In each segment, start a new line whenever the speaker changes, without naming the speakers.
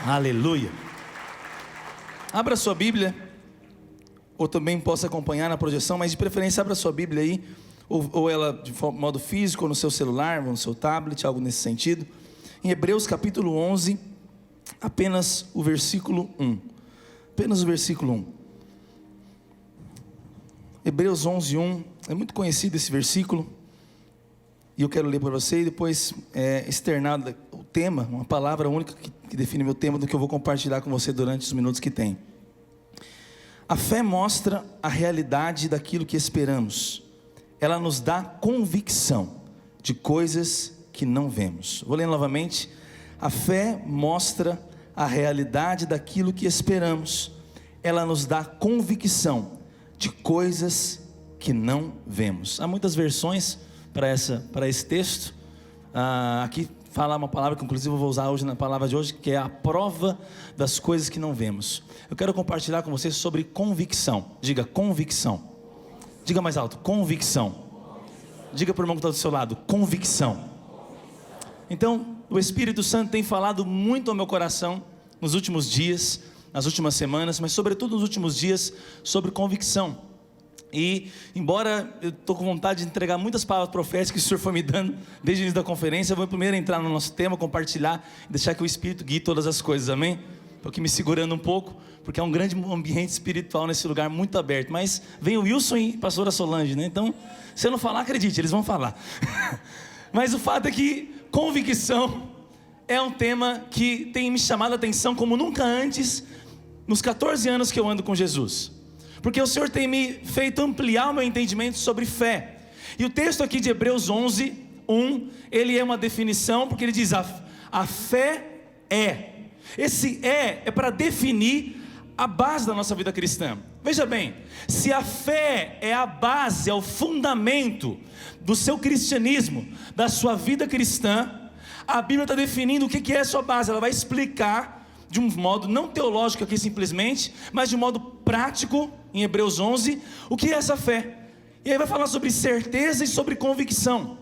Aleluia. Abra sua Bíblia, ou também possa acompanhar na projeção, mas de preferência abra sua Bíblia aí, ou ela de modo físico, ou no seu celular, ou no seu tablet, algo nesse sentido. Em Hebreus capítulo 11, apenas o versículo 1. Apenas o versículo 1. Hebreus 11, 1. É muito conhecido esse versículo, e eu quero ler para você e depois externar o tema, uma palavra única que define meu tema, do que eu vou compartilhar com você durante os minutos que tem. A fé mostra a realidade daquilo que esperamos. Ela nos dá convicção de coisas que não vemos. Vou ler novamente. A fé mostra a realidade daquilo que esperamos. Ela nos dá convicção de coisas que não vemos. Há muitas versões para esse texto. Aqui fala uma palavra que inclusive eu vou usar hoje na palavra de hoje, que é a prova das coisas que não vemos. Eu quero compartilhar com vocês sobre convicção. Diga convicção. Diga mais alto, convicção. Diga para o irmão que está do seu lado, convicção. Então, o Espírito Santo tem falado muito ao meu coração nos últimos dias, nas últimas semanas, mas sobretudo nos últimos dias, sobre convicção. E embora eu estou com vontade de entregar muitas palavras proféticas que o Senhor foi me dando desde o início da conferência, eu vou primeiro entrar no nosso tema, compartilhar, deixar que o Espírito guie todas as coisas, amém? Estou aqui me segurando um pouco, porque é um grande ambiente espiritual nesse lugar, muito aberto. Mas vem o Wilson e a pastora Solange, né? Então, se eu não falar, acredite, eles vão falar. Mas o fato é que convicção é um tema que tem me chamado a atenção como nunca antes, nos 14 anos que eu ando com Jesus. Porque o Senhor tem me feito ampliar o meu entendimento sobre fé. E o texto aqui de Hebreus 11, 1, ele é uma definição, porque ele diz, a fé é. Esse é para definir a base da nossa vida cristã. Veja bem, se a fé é a base, é o fundamento do seu cristianismo, da sua vida cristã, a Bíblia está definindo o que é a sua base. Ela vai explicar de um modo não teológico aqui simplesmente, mas de um modo prático, em Hebreus 11, o que é essa fé. E aí vai falar sobre certeza e sobre convicção.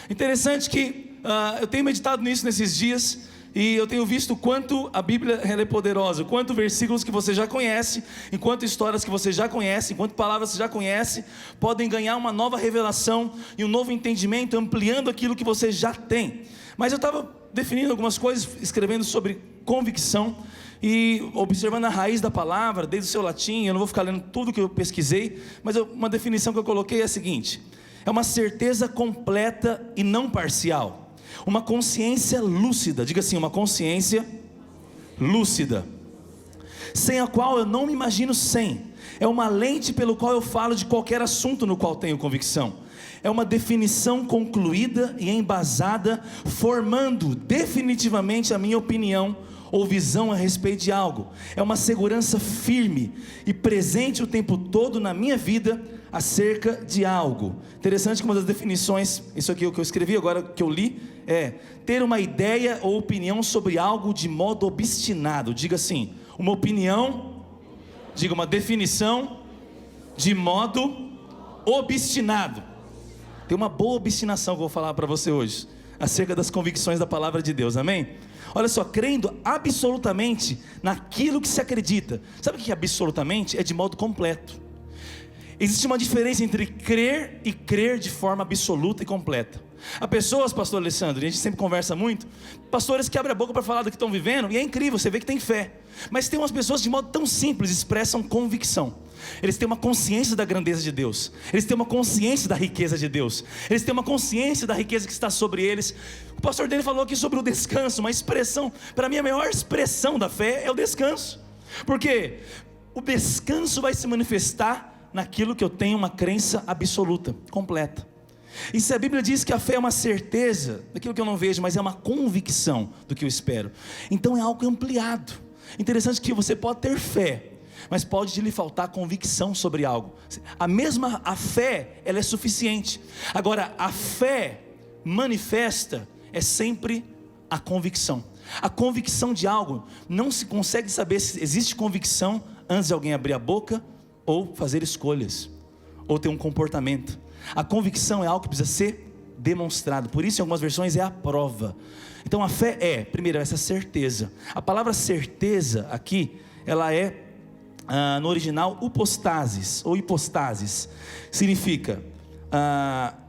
Interessante que eu tenho meditado nisso nesses dias, e eu tenho visto o quanto a Bíblia ela é poderosa, o quanto versículos que você já conhece, enquanto histórias que você já conhece, enquanto palavras que você já conhece, podem ganhar uma nova revelação e um novo entendimento, ampliando aquilo que você já tem. Mas eu estava definindo algumas coisas, escrevendo sobre convicção e observando a raiz da palavra, desde o seu latim. Eu não vou ficar lendo tudo que eu pesquisei, mas uma definição que eu coloquei é a seguinte: é uma certeza completa e não parcial, uma consciência lúcida. Diga assim, uma consciência lúcida, sem a qual eu não me imagino sem. É uma lente pelo qual eu falo de qualquer assunto no qual tenho convicção. É uma definição concluída e embasada, formando definitivamente a minha opinião ou visão a respeito de algo. É uma segurança firme e presente o tempo todo na minha vida acerca de algo. Interessante que uma das definições, isso aqui é o que eu escrevi agora, que eu li, é ter uma ideia ou opinião sobre algo de modo obstinado. Diga assim, uma opinião, diga uma definição de modo obstinado. Tem uma boa obstinação que eu vou falar para você hoje, acerca das convicções da palavra de Deus, amém? Olha só, crendo absolutamente naquilo que se acredita. Sabe o que é absolutamente? É de modo completo. Existe uma diferença entre crer e crer de forma absoluta e completa. Há pessoas, pastor Alessandro, e a gente sempre conversa muito, pastores que abrem a boca para falar do que estão vivendo, e é incrível, você vê que tem fé. Mas tem umas pessoas de modo tão simples, expressam convicção. Eles têm uma consciência da grandeza de Deus, eles têm uma consciência da riqueza de Deus, eles têm uma consciência da riqueza que está sobre eles. O pastor dele falou aqui sobre o descanso, uma expressão, para mim a maior expressão da fé é o descanso. Porque o descanso vai se manifestar naquilo que eu tenho uma crença absoluta, completa. E se a Bíblia diz que a fé é uma certeza daquilo que eu não vejo, mas é uma convicção do que eu espero, então é algo ampliado. Interessante que você pode ter fé, mas pode lhe faltar convicção sobre algo. A fé, ela é suficiente. Agora, a fé manifesta é sempre a convicção. A convicção de algo, não se consegue saber se existe convicção antes de alguém abrir a boca, ou fazer escolhas, ou ter um comportamento. A convicção é algo que precisa ser demonstrado. Por isso, em algumas versões, é a prova. Então, a fé é, primeiro, essa certeza. A palavra certeza aqui, ela é, no original, upostasis, ou hipostasis. Significa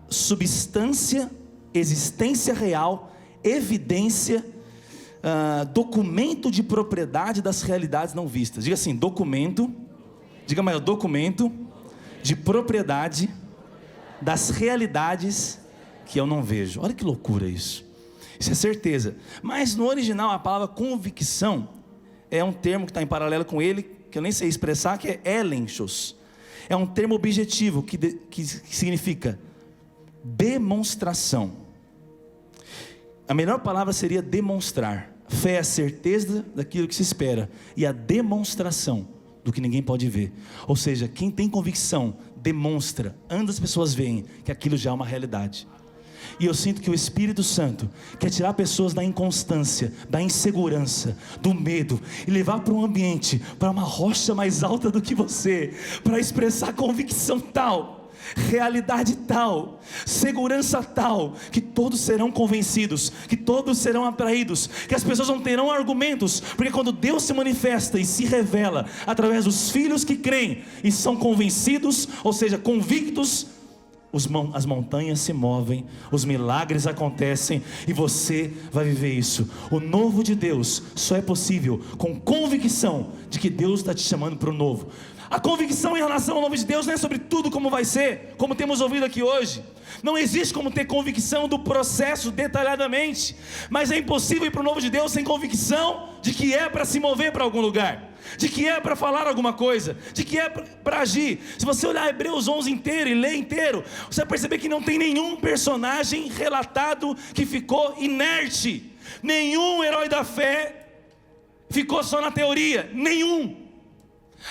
substância, existência real, evidência, documento de propriedade das realidades não vistas. Diga assim, documento, diga maior, documento de propriedade das realidades que eu não vejo. Olha que loucura isso. Isso é certeza. Mas no original a palavra convicção é um termo que está em paralelo com ele, que eu nem sei expressar, que é elenchos. É um termo objetivo que significa demonstração. A melhor palavra seria demonstrar. Fé é a certeza daquilo que se espera e a demonstração do que ninguém pode ver. Ou seja, quem tem convicção demonstra, as pessoas veem que aquilo já é uma realidade. E eu sinto que o Espírito Santo quer tirar pessoas da inconstância, da insegurança, do medo, e levar para um ambiente, para uma rocha mais alta do que você, para expressar convicção tal, realidade tal, segurança tal, que todos serão convencidos, que todos serão atraídos, que as pessoas não terão argumentos, porque quando Deus se manifesta e se revela através dos filhos que creem e são convencidos, ou seja, convictos, as montanhas se movem, os milagres acontecem e você vai viver isso. O novo de Deus só é possível com convicção de que Deus está te chamando para o novo. A convicção em relação ao novo de Deus não é sobre tudo como vai ser, como temos ouvido aqui hoje. Não existe como ter convicção do processo detalhadamente, mas é impossível ir para o novo de Deus sem convicção de que é para se mover para algum lugar, de que é para falar alguma coisa, de que é para agir. Se você olhar Hebreus 11 inteiro e ler inteiro, você vai perceber que não tem nenhum personagem relatado que ficou inerte, nenhum herói da fé ficou só na teoria, nenhum.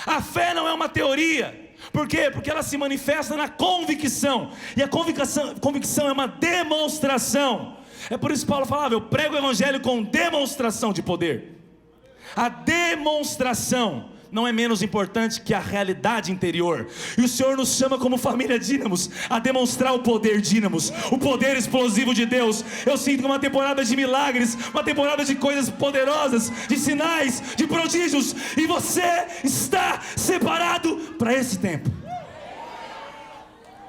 A fé não é uma teoria. Por quê? Porque ela se manifesta na convicção, e a convicção é uma demonstração. É por isso que Paulo falava: eu prego o evangelho com demonstração de poder. A demonstração não é menos importante que a realidade interior. E o Senhor nos chama como família Dínamos a demonstrar o poder Dínamos, o poder explosivo de Deus. Eu sinto que uma temporada de milagres, uma temporada de coisas poderosas, de sinais, de prodígios, e você está separado para esse tempo.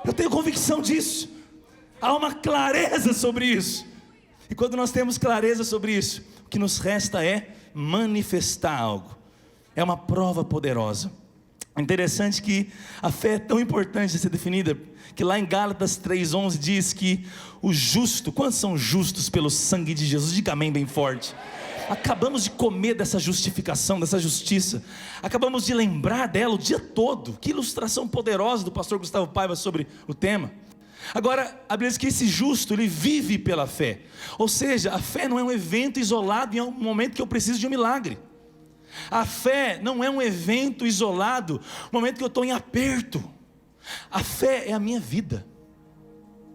Eu tenho convicção disso. Há uma clareza sobre isso. E quando nós temos clareza sobre isso, o que nos resta é manifestar algo. É uma prova poderosa. É interessante que a fé é tão importante de ser definida, que lá em Gálatas 3:11 diz que o justo, quantos são justos pelo sangue de Jesus? Diga amém bem forte. Acabamos de comer dessa justificação, dessa justiça, acabamos de lembrar dela o dia todo. Que ilustração poderosa do pastor Gustavo Paiva sobre o tema. Agora, a Bíblia diz que esse justo, ele vive pela fé. Ou seja, a fé não é um evento isolado em um momento que eu preciso de um milagre. A fé não é um evento isolado no momento que eu estou em aperto. A fé é a minha vida.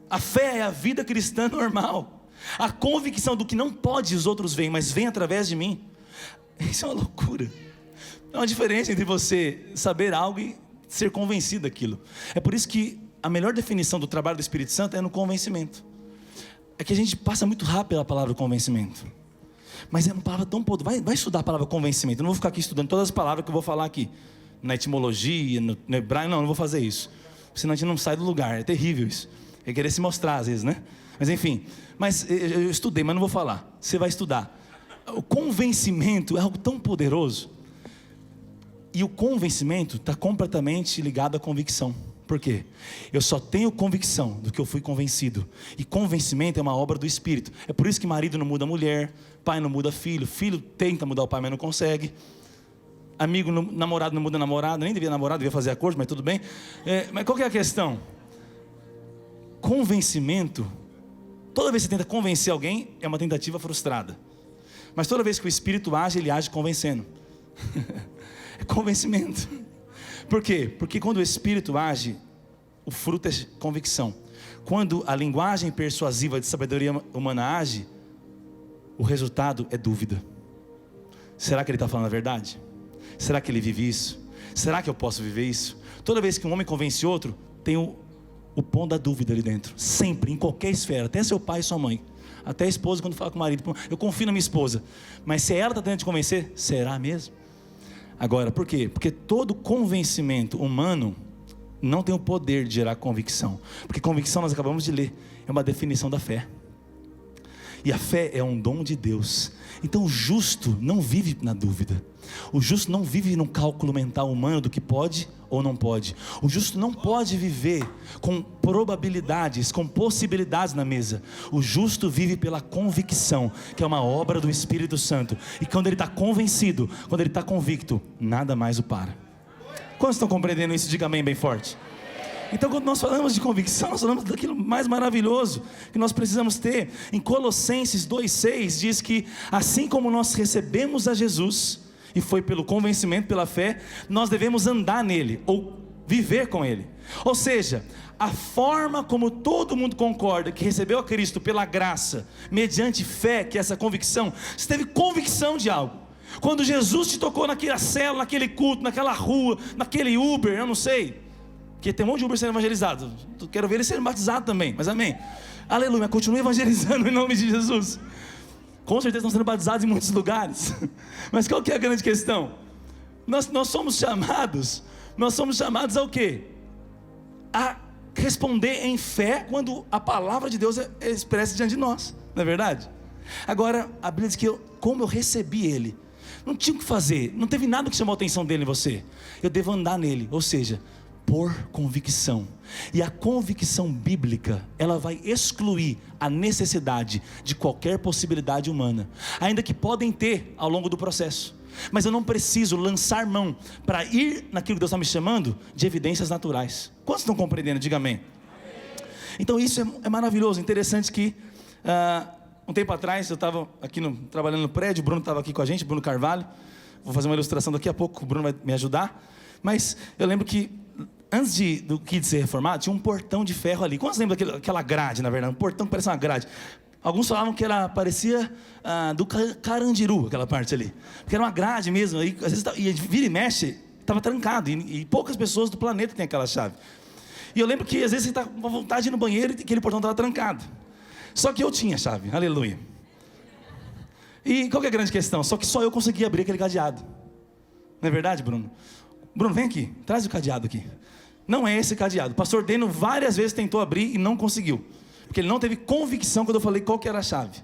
A fé é a vida cristã normal. A convicção do que não pode os outros veem, mas vem através de mim. Isso é uma loucura. É uma diferença entre você saber algo e ser convencido daquilo. É por isso que a melhor definição do trabalho do Espírito Santo é no convencimento. É que a gente passa muito rápido pela palavra convencimento, mas é uma palavra tão poderosa. Vai estudar a palavra convencimento. Eu não vou ficar aqui estudando todas as palavras que eu vou falar aqui, na etimologia, no hebraico. Não vou fazer isso, senão a gente não sai do lugar. É terrível isso. É querer se mostrar às vezes, né? Mas enfim, eu estudei, mas não vou falar. Você vai estudar. O convencimento é algo tão poderoso. E o convencimento está completamente ligado à convicção. Por quê? Eu só tenho convicção do que eu fui convencido. E convencimento é uma obra do Espírito. É por isso que marido não muda mulher, pai não muda filho, filho tenta mudar o pai, mas não consegue. Amigo, namorado não muda namorado, nem devia namorar, devia fazer acordo, mas tudo bem. Mas qual que é a questão? Convencimento, toda vez que você tenta convencer alguém, é uma tentativa frustrada. Mas toda vez que o Espírito age, ele age convencendo. É convencimento. Por quê? Porque quando o Espírito age, o fruto é convicção. Quando a linguagem persuasiva de sabedoria humana age, o resultado é dúvida. Será que ele está falando a verdade? Será que ele vive isso? Será que eu posso viver isso? Toda vez que um homem convence outro, tem
o pão da dúvida ali dentro, sempre, em qualquer esfera, até seu pai e sua mãe, até a esposa quando fala com o marido, eu confio na minha esposa, mas se ela está tentando te convencer, será mesmo? Agora, por quê? Porque todo convencimento humano não tem o poder de gerar convicção, porque convicção, nós acabamos de ler, é uma definição da fé, e a fé é um dom de Deus. Então o justo não vive na dúvida, o justo não vive no cálculo mental humano do que pode ou não pode. O justo não pode viver com probabilidades, com possibilidades na mesa. O justo vive pela convicção, que é uma obra do Espírito Santo, e quando ele está convencido, quando ele está convicto, nada mais o para. Quantos estão compreendendo isso? Diga amém bem forte. Então, quando nós falamos de convicção, nós falamos daquilo mais maravilhoso que nós precisamos ter. Em Colossenses 2,6 diz que assim como nós recebemos a Jesus, e foi pelo convencimento, pela fé, nós devemos andar nele, ou viver com ele. Ou seja, a forma como todo mundo concorda que recebeu a Cristo pela graça, mediante fé, que é essa convicção, você teve convicção de algo. Quando Jesus te tocou naquela célula, naquele culto, naquela rua, naquele Uber, eu não sei, porque tem um monte de Uber sendo evangelizado, quero ver ele sendo batizado também, mas amém, aleluia, continue evangelizando em nome de Jesus. Com certeza estão sendo batizados em muitos lugares, mas qual que é a grande questão? Nós somos chamados ao quê? A responder em fé, quando a palavra de Deus é expressa diante de nós, não é verdade? Agora, a Bíblia diz que como eu recebi ele, não tinha o que fazer, não teve nada que chamou a atenção dele em você, eu devo andar nele, ou seja, por convicção. E a convicção bíblica, ela vai excluir a necessidade de qualquer possibilidade humana, ainda que podem ter ao longo do processo, mas eu não preciso lançar mão para ir naquilo que Deus está me chamando de evidências naturais. Quantos estão compreendendo? Diga amém. Então isso é maravilhoso, interessante que um tempo atrás eu estava aqui trabalhando no prédio, o Bruno estava aqui com a gente, Bruno Carvalho, vou fazer uma ilustração daqui a pouco, o Bruno vai me ajudar, mas eu lembro que antes do Kids ser reformado, tinha um portão de ferro ali. Quantos lembram daquela grade, na verdade? Um portão que parecia uma grade. Alguns falavam que parecia do Carandiru, aquela parte ali. Porque era uma grade mesmo. Aí, às vezes, vira e mexe, estava trancado. E poucas pessoas do planeta têm aquela chave. E eu lembro que às vezes você está com vontade de ir no banheiro e aquele portão estava trancado. Só que eu tinha a chave, aleluia. E qual que é a grande questão? Só que só eu conseguia abrir aquele cadeado. Não é verdade, Bruno? Bruno, vem aqui, traz o cadeado aqui. Não é esse cadeado. O pastor Deno várias vezes tentou abrir e não conseguiu, porque ele não teve convicção quando eu falei qual que era a chave.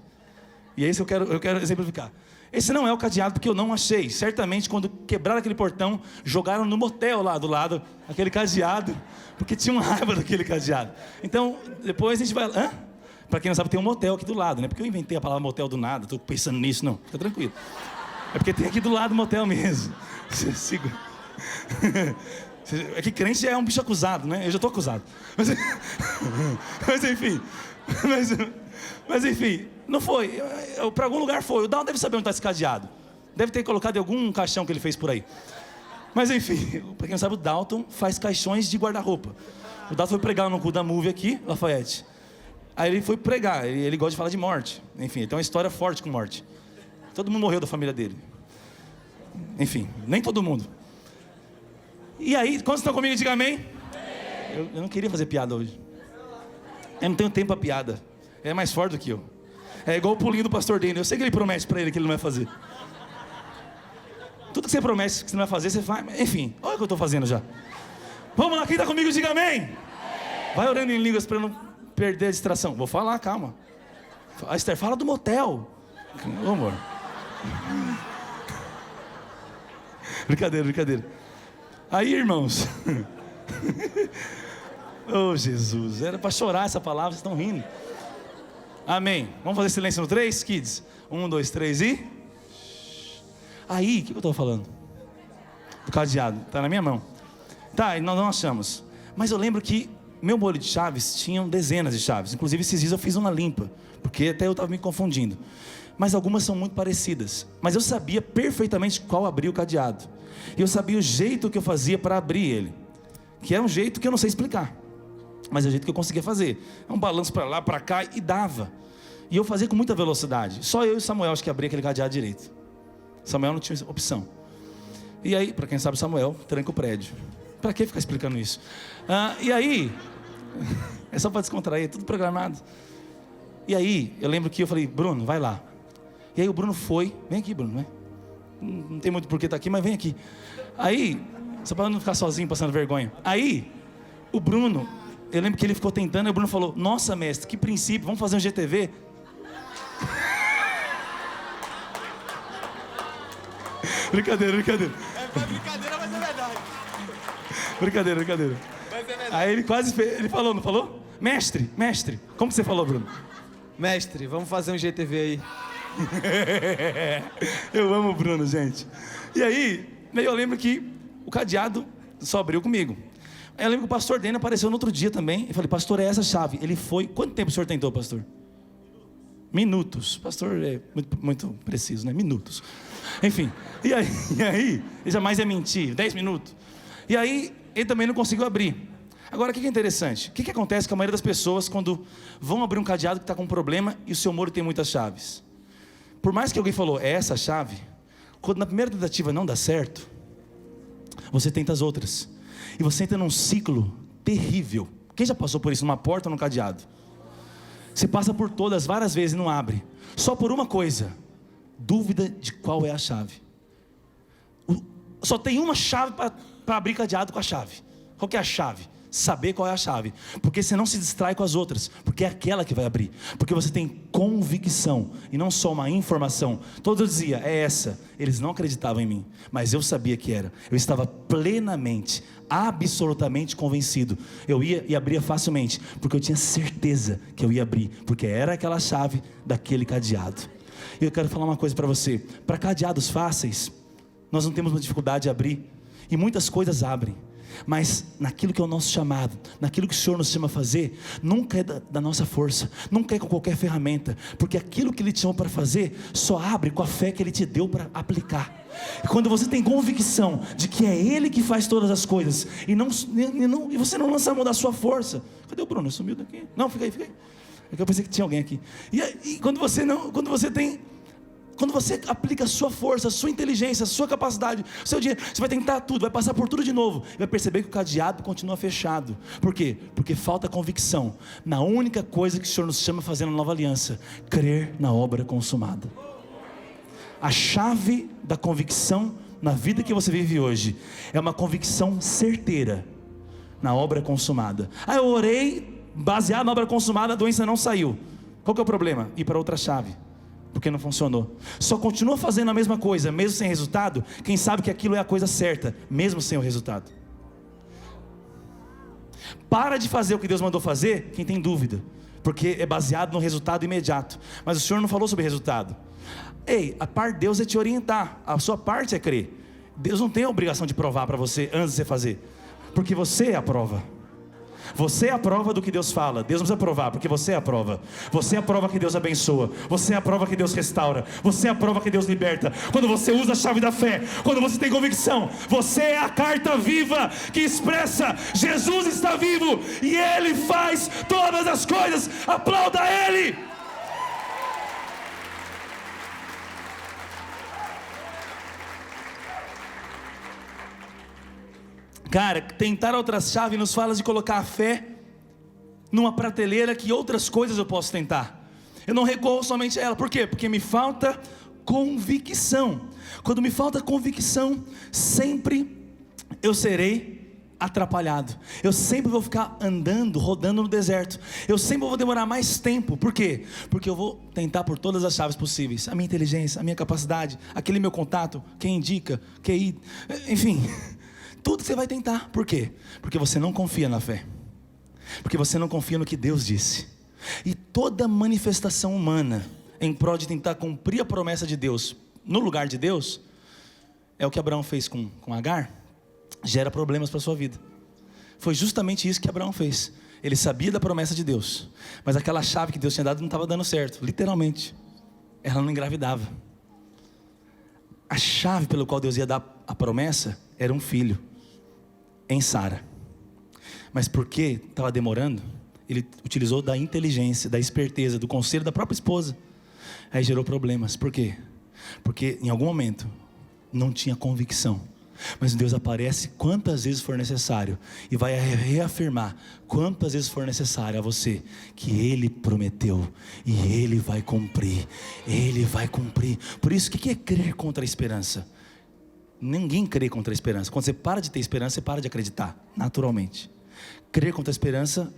E é isso que eu quero exemplificar. Esse não é o cadeado, porque eu não achei. Certamente quando quebraram aquele portão, jogaram no motel lá do lado aquele cadeado, porque tinha uma raiva daquele cadeado. Então depois a gente vai... Para quem não sabe, tem um motel aqui do lado, né? Porque eu inventei a palavra motel do nada, estou pensando nisso, não, fica tranquilo. É porque tem aqui do lado o motel mesmo. Segura. É que crente já é um bicho acusado, né? Eu já estou acusado. Mas enfim, não foi. Para algum lugar foi. O Dal deve saber onde está esse cadeado. Deve ter colocado em algum caixão que ele fez por aí. Mas enfim, para quem não sabe, o Dalton faz caixões de guarda-roupa. O Dalton foi pregar no cu da Movie aqui, Lafayette. Aí ele foi pregar, ele gosta de falar de morte. Enfim, ele tem uma história forte com morte. Todo mundo morreu da família dele. Enfim, nem todo mundo. E aí, quantos estão comigo? Diga amém. Eu não queria fazer piada hoje. Eu não tenho tempo para piada. É mais forte do que eu. É igual o pulinho do pastor Daniel. Eu sei que ele promete para ele que ele não vai fazer. Tudo que você promete que você não vai fazer, você faz. Enfim, olha o que eu estou fazendo já. Vamos lá, quem está comigo? Diga amém. Vai orando em línguas para eu não perder a distração. Vou falar, calma. A Esther, fala do motel. Ô, amor. Brincadeira. Aí, irmãos, oh Jesus, era para chorar essa palavra, vocês estão rindo. Amém. Vamos fazer silêncio no 3, kids? 1, 2, 3 e... Aí, o que eu estou falando? Do cadeado, está na minha mão. Tá, e nós não achamos. Mas eu lembro que meu molho de chaves tinham dezenas de chaves. Inclusive esses dias eu fiz uma limpa, porque até eu estava me confundindo. Mas algumas são muito parecidas. Mas eu sabia perfeitamente qual abrir o cadeado. E eu sabia o jeito que eu fazia para abrir ele, que é um jeito que eu não sei explicar, mas é o jeito que eu conseguia fazer. É um balanço para lá, para cá, e dava. E eu fazia com muita velocidade. Só eu e Samuel acho que abria aquele cadeado direito. Samuel não tinha opção. E aí, para quem sabe, Samuel tranca o prédio. Para que ficar explicando isso? E aí,
É só para descontrair, é tudo programado. E aí, eu lembro que eu falei, Bruno, vai lá. E aí o Bruno foi, vem aqui, Bruno, né? Não tem muito por que estar aqui, mas vem aqui. Aí, só para não ficar sozinho passando vergonha. Aí, o Bruno, eu lembro que ele ficou tentando, e o Bruno falou, nossa, mestre, que princípio, vamos fazer um GTV? Brincadeira.
É brincadeira, mas é verdade.
Brincadeira.
Mas é verdade.
Aí ele quase fez, ele falou, não falou? Mestre, como que você falou, Bruno?
Mestre, vamos fazer um GTV aí.
Eu amo o Bruno, gente. E aí eu lembro que o cadeado só abriu comigo. Aí eu lembro que o pastor Dene apareceu no outro dia também. Eu falei, pastor, é essa a chave. Ele foi, quanto tempo o senhor tentou, pastor? Minutos. Pastor é muito preciso, né? Minutos. Enfim, e aí ele jamais ia mentir, 10 minutos. E aí ele também não conseguiu abrir. Agora, o que é interessante? O que acontece com a maioria das pessoas quando vão abrir um cadeado que está com um problema e o seu muro tem muitas chaves? Por mais que alguém falou, é essa a chave, quando na primeira tentativa não dá certo, você tenta as outras. E você entra num ciclo terrível. Quem já passou por isso, numa porta ou num cadeado? Você passa por todas várias vezes e não abre. Só por uma coisa, dúvida de qual é a chave. Só tem uma chave para abrir cadeado com a chave. Qual que é a chave? Saber qual é a chave, porque você não se distrai com as outras, porque é aquela que vai abrir, porque você tem convicção, e não só uma informação. Todo dia, é essa. Eles não acreditavam em mim, mas eu sabia que era. Eu estava plenamente, absolutamente convencido. Eu ia e abria facilmente, porque eu tinha certeza que eu ia abrir, porque era aquela chave daquele cadeado. E eu quero falar uma coisa para você, para cadeados fáceis, nós não temos uma dificuldade de abrir, e muitas coisas abrem. Mas naquilo que é o nosso chamado, naquilo que o Senhor nos chama a fazer, nunca é da nossa força, nunca é com qualquer ferramenta, porque aquilo que Ele te chamou para fazer, só abre com a fé que Ele te deu para aplicar. E quando você tem convicção de que é Ele que faz todas as coisas, e você não lança a mão da sua força. Cadê o Bruno? Sumiu daqui? Não, fica aí. É que eu pensei que tinha alguém aqui. E quando você aplica a sua força, a sua inteligência, a sua capacidade, o seu dinheiro, você vai tentar tudo, vai passar por tudo de novo, e vai perceber que o cadeado continua fechado. Por quê? Porque falta convicção na única coisa que o Senhor nos chama a fazer na nova aliança: crer na obra consumada. A chave da convicção na vida que você vive hoje é uma convicção certeira na obra consumada. Eu orei baseado na obra consumada, a doença não saiu. Qual que é o problema? Ir para outra chave, porque não funcionou. Só continua fazendo a mesma coisa, mesmo sem resultado, quem sabe que aquilo é a coisa certa, mesmo sem o resultado. Para de fazer o que Deus mandou fazer, quem tem dúvida, porque é baseado no resultado imediato. Mas o Senhor não falou sobre resultado. A parte de Deus é te orientar, a sua parte é crer. Deus não tem a obrigação de provar para você antes de você fazer, porque você é a prova. Você é a prova do que Deus fala. Deus não precisa provar, porque você é a prova. Você é a prova que Deus abençoa. Você é a prova que Deus restaura. Você é a prova que Deus liberta. Quando você usa a chave da fé, quando você tem convicção, você é a carta viva que expressa: Jesus está vivo e Ele faz todas as coisas. Aplauda Ele. Cara, tentar outra chave nos fala de colocar a fé numa prateleira que outras coisas eu posso tentar. Eu não recorro somente a ela. Por quê? Porque me falta convicção. Quando me falta convicção, sempre eu serei atrapalhado. Eu sempre vou ficar andando, rodando no deserto. Eu sempre vou demorar mais tempo. Por quê? Porque eu vou tentar por todas as chaves possíveis. A minha inteligência, a minha capacidade, aquele meu contato, quem indica, QI, enfim... Tudo que você vai tentar. Por quê? Porque você não confia na fé. Porque você não confia no que Deus disse. E toda manifestação humana em prol de tentar cumprir a promessa de Deus no lugar de Deus, é o que Abraão fez com Agar, gera problemas para a sua vida. Foi justamente isso que Abraão fez. Ele sabia da promessa de Deus, mas aquela chave que Deus tinha dado não estava dando certo, literalmente. Ela não engravidava. A chave pelo qual Deus ia dar a promessa era um filho em Sara. Mas porque estava demorando, ele utilizou da inteligência, da esperteza, do conselho da própria esposa. Aí gerou problemas. Por quê? Porque em algum momento não tinha convicção.
Mas Deus aparece quantas vezes for necessário e vai reafirmar quantas vezes for necessário a você que Ele prometeu e Ele vai cumprir. Ele vai cumprir. Por isso, o que é crer contra a esperança? Ninguém crê contra a esperança. Quando você para de ter esperança, você para de acreditar, naturalmente. Crer contra a esperança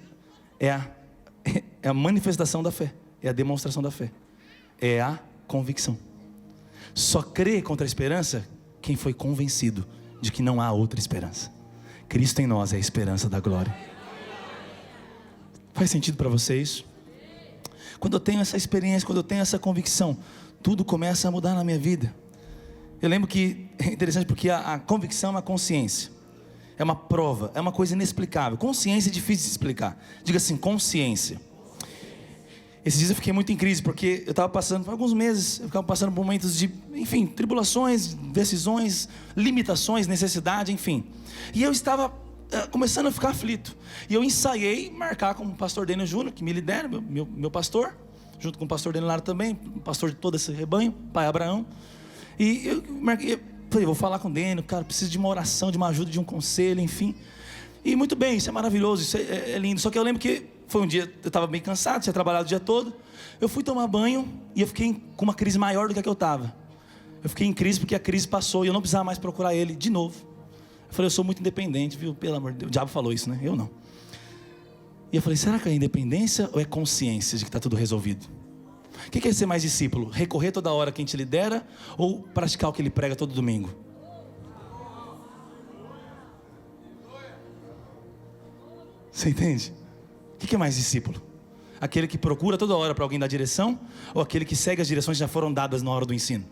é a manifestação da fé, é a demonstração da fé, é a convicção. Só crê contra a esperança quem foi convencido de que não há outra esperança. Cristo em nós é a esperança da glória. Faz sentido para vocês? Quando eu tenho essa experiência, quando eu tenho essa convicção, tudo começa a mudar na minha vida. Eu lembro que é interessante porque a convicção é uma consciência, é uma prova, é uma coisa inexplicável. Consciência é difícil de explicar. Diga assim, consciência. Esses dias eu fiquei muito em crise, porque eu estava passando, por alguns meses, eu ficava passando por momentos de, enfim, tribulações, decisões, limitações, necessidade, enfim. E eu estava começando a ficar aflito. E eu ensaiei marcar com o pastor Daniel Júnior, que me lidera, meu pastor, junto com o pastor Daniel Lara também, pastor de todo esse rebanho, pai Abraão. E eu falei, vou falar com o Daniel, cara, preciso de uma oração, de uma ajuda, de um conselho, enfim. E muito bem, isso é maravilhoso, isso é lindo. Só que eu lembro que foi um dia, eu estava bem cansado, tinha trabalhado o dia todo. Eu fui tomar banho e eu fiquei com uma crise maior do que a que eu estava. Eu fiquei em crise porque a crise passou e eu não precisava mais procurar ele de novo. Eu falei, eu sou muito independente, viu? Pelo amor de Deus. O diabo falou isso, né? Eu não. E eu falei, será que é independência ou é consciência de que está tudo resolvido? O que é ser mais discípulo? Recorrer toda hora a quem te lidera ou praticar o que ele prega todo domingo? Você entende? O que é mais discípulo? Aquele que procura toda hora para alguém dar direção, ou aquele que segue as direções que já foram dadas na hora do ensino?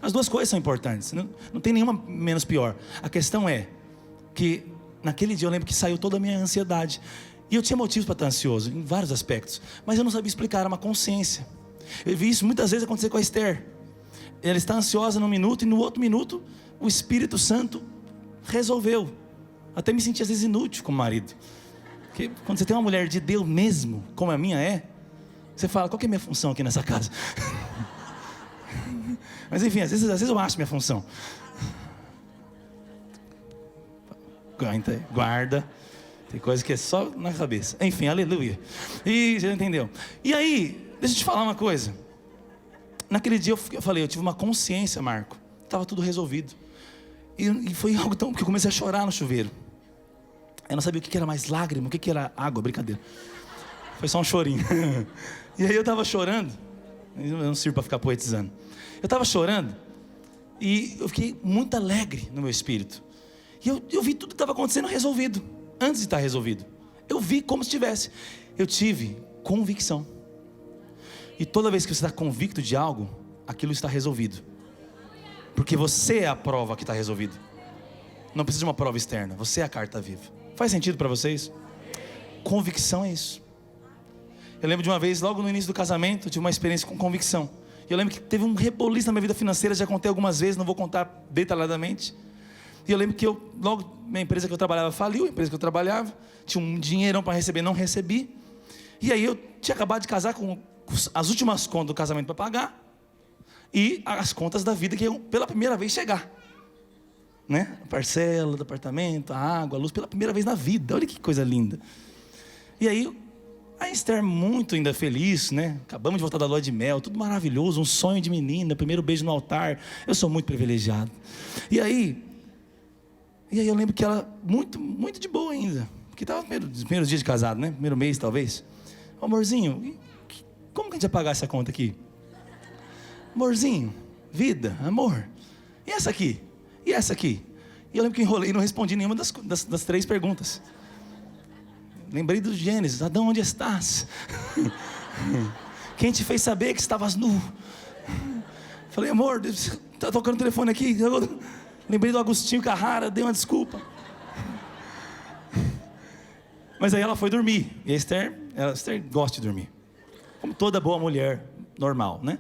As duas coisas são importantes, não tem nenhuma menos pior. A questão é que naquele dia eu lembro que saiu toda a minha ansiedade. E eu tinha motivos para estar ansioso, em vários aspectos, mas eu não sabia explicar, era uma consciência. Eu vi isso muitas vezes acontecer com a Esther. Ela está ansiosa num minuto e no outro minuto o Espírito Santo resolveu. Até me senti às vezes inútil como marido. Porque quando você tem uma mulher de Deus mesmo, como a minha é, você fala, qual que é a minha função aqui nessa casa? Mas enfim, às vezes eu acho minha função. Guarda. Tem coisa que é só na cabeça. Enfim, aleluia. E você entendeu? E aí, deixa eu te falar uma coisa. Naquele dia eu falei, eu tive uma consciência, Marco. Estava tudo resolvido. E foi algo tão... porque eu comecei a chorar no chuveiro. Eu não sabia o que era mais lágrima, o que era água, brincadeira. Foi só um chorinho. E aí eu estava chorando. Eu não sirvo para ficar poetizando. Eu estava chorando. E eu fiquei muito alegre no meu espírito. E eu vi tudo que estava acontecendo resolvido. Antes de estar resolvido. Eu vi como se tivesse. Eu tive convicção. E toda vez que você está convicto de algo, aquilo está resolvido. Porque você é a prova que está resolvido. Não precisa de uma prova externa. Você é a carta viva. Faz sentido para vocês? Convicção é isso. Eu lembro de uma vez, logo no início do casamento, eu tive uma experiência com convicção. Eu lembro que teve um reboliço na minha vida financeira, já contei algumas vezes, não vou contar detalhadamente. E eu lembro que logo, minha empresa que eu trabalhava faliu, a empresa que eu trabalhava, tinha um dinheirão para receber, não recebi. E aí eu tinha acabado de casar com as últimas contas do casamento para pagar, e as contas da vida que iam pela primeira vez chegar. Né? A parcela do apartamento, a água, a luz, pela primeira vez na vida. Olha que coisa linda. E aí a Esther muito ainda feliz, né? Acabamos de voltar da lua de mel, tudo maravilhoso, um sonho de menina, primeiro beijo no altar. Eu sou muito privilegiado. E aí eu lembro que ela muito, muito de boa ainda, porque estava nos primeiros dias de casado, né? Primeiro mês talvez. Amorzinho, como que a gente vai pagar essa conta aqui? Amorzinho, vida, amor. E essa aqui? E essa aqui? E eu lembro que enrolei e não respondi nenhuma das três perguntas. Lembrei do Gênesis, Adão, onde estás? Quem te fez saber que estavas nu? Falei, amor, está tocando o telefone aqui. Lembrei do Agostinho Carrara, dei uma desculpa. Mas aí ela foi dormir. E a Esther gosta de dormir. Como toda boa mulher normal, né?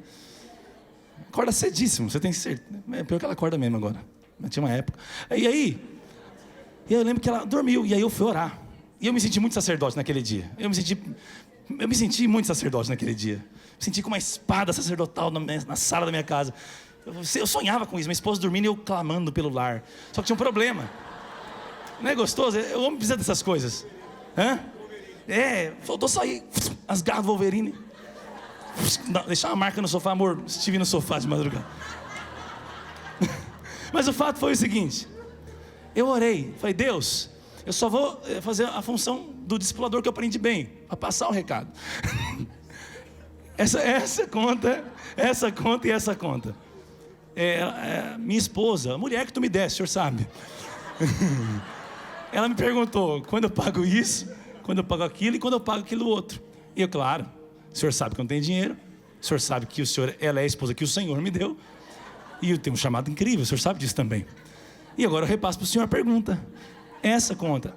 Acorda cedíssimo, você tem certeza. É pior que ela acorda mesmo agora. Tinha uma época. E aí eu lembro que ela dormiu. E aí eu fui orar. E eu me senti muito sacerdote naquele dia. Eu me senti muito sacerdote naquele dia. Me senti com uma espada sacerdotal na sala da minha casa. Eu sonhava com isso, minha esposa dormindo e eu clamando pelo lar. Só que tinha um problema. Não é gostoso? O homem precisa dessas coisas. Hã? Faltou sair as garras do Wolverine. Deixar uma marca no sofá, amor. Estive no sofá de madrugada. Mas o fato foi o seguinte: eu orei, falei, Deus, eu só vou fazer a função do discipulador que eu aprendi bem, para passar o recado. essa conta e essa conta. Minha esposa, a mulher que tu me desse, o senhor sabe. Ela me perguntou, quando eu pago isso, quando eu pago aquilo e quando eu pago aquilo outro. E eu, claro, o senhor sabe que eu não tenho dinheiro, o senhor sabe que ela é a esposa que o Senhor me deu, e eu tenho um chamado incrível, o senhor sabe disso também. E agora eu repasso para o senhor a pergunta: essa conta,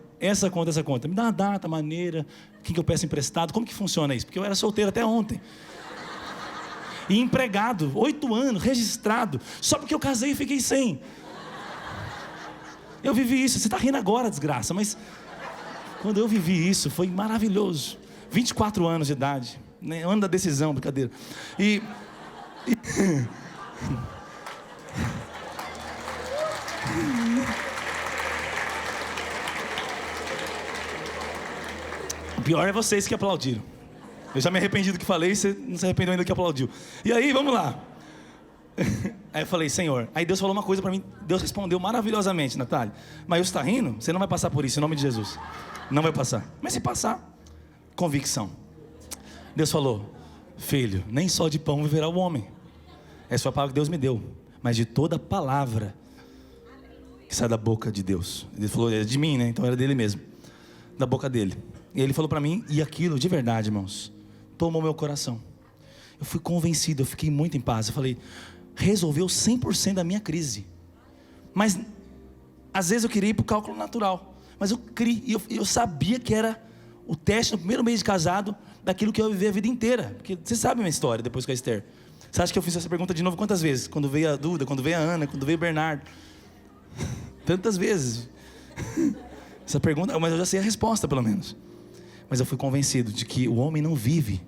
me dá uma data, maneira, quem que eu peço emprestado, como que funciona isso? Porque eu era solteiro até ontem. E empregado, 8 anos, registrado, só porque eu casei e fiquei sem. Eu vivi isso, você está rindo agora, desgraça, mas quando eu vivi isso, foi maravilhoso. 24 anos de idade, né? Ano da decisão, brincadeira. O pior é vocês que aplaudiram. Eu já me arrependi do que falei, você não se arrependeu ainda do que aplaudiu. E aí, vamos lá. Aí eu falei, Senhor. Aí Deus falou uma coisa para mim. Deus respondeu maravilhosamente, Natália. Mas você está rindo? Você não vai passar por isso, em nome de Jesus. Não vai passar. Mas se passar, convicção. Deus falou, filho, nem só de pão viverá o homem. Essa foi a palavra que Deus me deu. Mas de toda palavra que sai da boca de Deus. Ele falou, é de mim, né? Então era dele mesmo. Da boca dele. E ele falou para mim, e aquilo de verdade, irmãos, tomou meu coração. Eu fui convencido, eu fiquei muito em paz. Eu falei, resolveu 100% da minha crise. Mas às vezes eu queria ir para o cálculo natural. Mas eu sabia que era o teste no primeiro mês de casado daquilo que eu ia viver a vida inteira. Porque você sabe a minha história depois com a Esther. Você acha que eu fiz essa pergunta de novo quantas vezes? Quando veio a Duda, quando veio a Ana, quando veio o Bernardo. Tantas vezes. Essa pergunta, mas eu já sei a resposta pelo menos. Mas eu fui convencido de que o homem não vive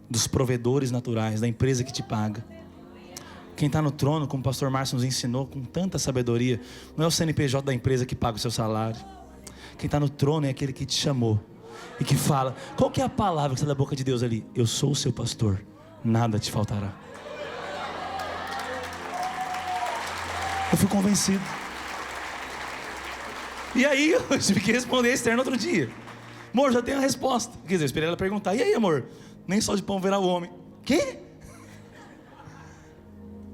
dos provedores naturais, da empresa que te paga. Quem está no trono, como o pastor Márcio nos ensinou com tanta sabedoria, não é o CNPJ da empresa que paga o seu salário. Quem está no trono é aquele que te chamou e que fala, qual que é a palavra que sai da boca de Deus ali? Eu sou o seu pastor, nada te faltará. Eu fui convencido. E aí eu tive que responder a Esther no outro dia. Amor, já tenho a resposta. Quer dizer, eu esperei ela perguntar, e aí amor, nem só de pão verá o homem. Quê?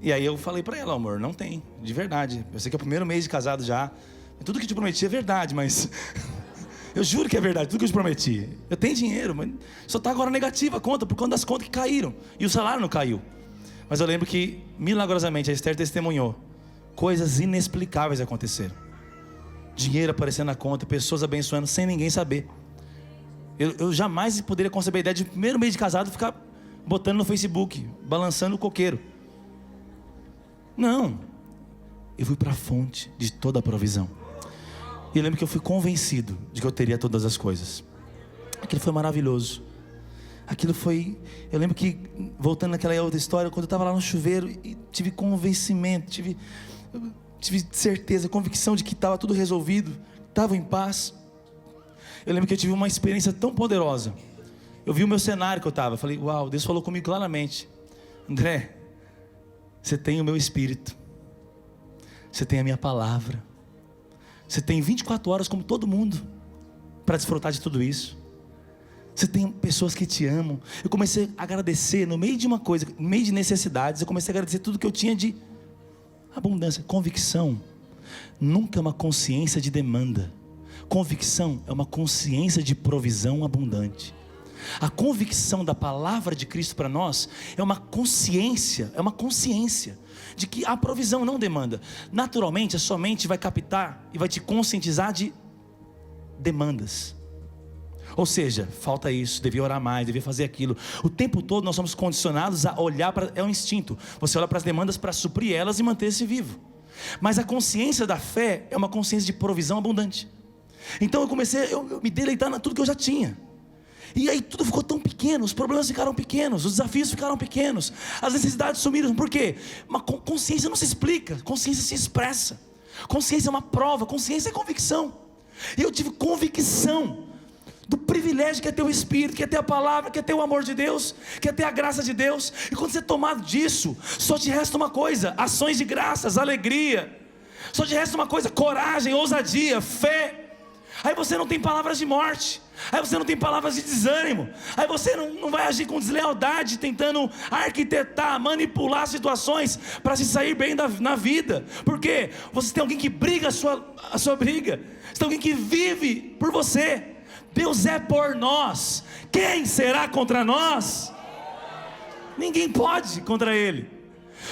E aí eu falei pra ela, amor, não tem, de verdade. Eu sei que é o primeiro mês de casado já. Tudo que eu te prometi é verdade, mas eu juro que é verdade, tudo que eu te prometi. Eu tenho dinheiro, mas só está agora negativa a conta, por conta das contas que caíram. E o salário não caiu. Mas eu lembro que, milagrosamente, a Esther testemunhou. Coisas inexplicáveis aconteceram. Dinheiro aparecendo na conta, pessoas abençoando sem ninguém saber. Eu jamais poderia conceber a ideia de primeiro mês de casado ficar botando no Facebook, balançando o coqueiro. Não. Eu fui para a fonte de toda a provisão. E eu lembro que eu fui convencido de que eu teria todas as coisas. Aquilo foi maravilhoso. Aquilo foi... Eu lembro que, voltando naquela outra história, quando eu estava lá no chuveiro, e tive convencimento, tive certeza, convicção de que estava tudo resolvido, estava em paz. Eu lembro que eu tive uma experiência tão poderosa. Eu vi o meu cenário que eu estava, falei, uau, Deus falou comigo claramente. André, você tem o meu espírito, você tem a minha palavra, você tem 24 horas como todo mundo para desfrutar de tudo isso. Você tem pessoas que te amam. Eu comecei a agradecer no meio de uma coisa, no meio de necessidades. Eu comecei a agradecer tudo que eu tinha de abundância. Convicção nunca é uma consciência de demanda. Convicção é uma consciência de provisão abundante. A convicção da palavra de Cristo para nós é uma consciência de que a provisão não demanda. Naturalmente a sua mente vai captar e vai te conscientizar de demandas. Ou seja, falta isso, devia orar mais, devia fazer aquilo. O tempo todo nós somos condicionados a olhar para... É um instinto. Você olha para as demandas para suprir elas e manter-se vivo. Mas a consciência da fé é uma consciência de provisão abundante. Então eu me deleitar em tudo que eu já tinha. E aí tudo ficou tão pequeno, os problemas ficaram pequenos, os desafios ficaram pequenos, as necessidades sumiram. Por quê? Uma consciência não se explica, consciência se expressa. Consciência é uma prova, consciência é convicção. E eu tive convicção do privilégio que é ter o Espírito, que é ter a palavra, que é ter o amor de Deus, que é ter a graça de Deus. E quando você é tomado disso, só te resta uma coisa: ações de graças, alegria. Só te resta uma coisa: coragem, ousadia, fé. Aí você não tem palavras de morte, aí você não tem palavras de desânimo, aí você não vai agir com deslealdade, tentando arquitetar, manipular situações para se sair bem na vida. Porque você tem alguém que briga a sua briga, você tem alguém que vive por você. Deus é por nós, quem será contra nós? Ninguém pode contra Ele.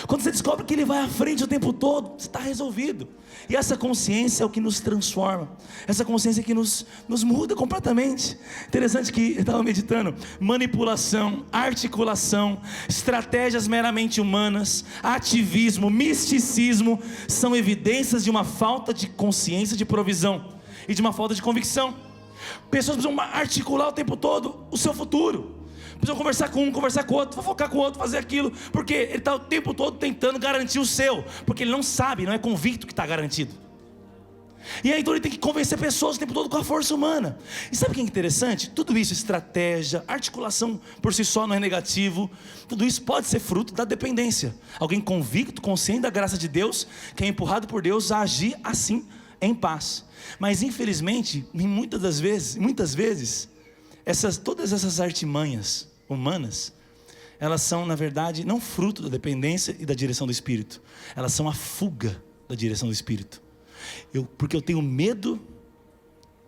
Quando você descobre que Ele vai à frente o tempo todo, você está resolvido. E essa consciência é o que nos transforma, essa consciência que nos muda completamente. Interessante que eu estava meditando: manipulação, articulação, estratégias meramente humanas, ativismo, misticismo, são evidências de uma falta de consciência de provisão e de uma falta de convicção. Pessoas precisam articular o tempo todo o seu futuro, precisam conversar com um, conversar com o outro, fofocar com o outro, fazer aquilo, porque ele está o tempo todo tentando garantir o seu, porque ele não sabe, não é convicto que está garantido. E aí então ele tem que convencer pessoas o tempo todo com a força humana. E sabe o que é interessante? Tudo isso, estratégia, articulação por si só não é negativo. Tudo isso pode ser fruto da dependência. Alguém convicto, consciente da graça de Deus, que é empurrado por Deus a agir assim, em paz. Mas infelizmente, muitas vezes, todas essas artimanhas humanas, elas são na verdade não fruto da dependência e da direção do Espírito, elas são a fuga da direção do Espírito. Porque eu tenho medo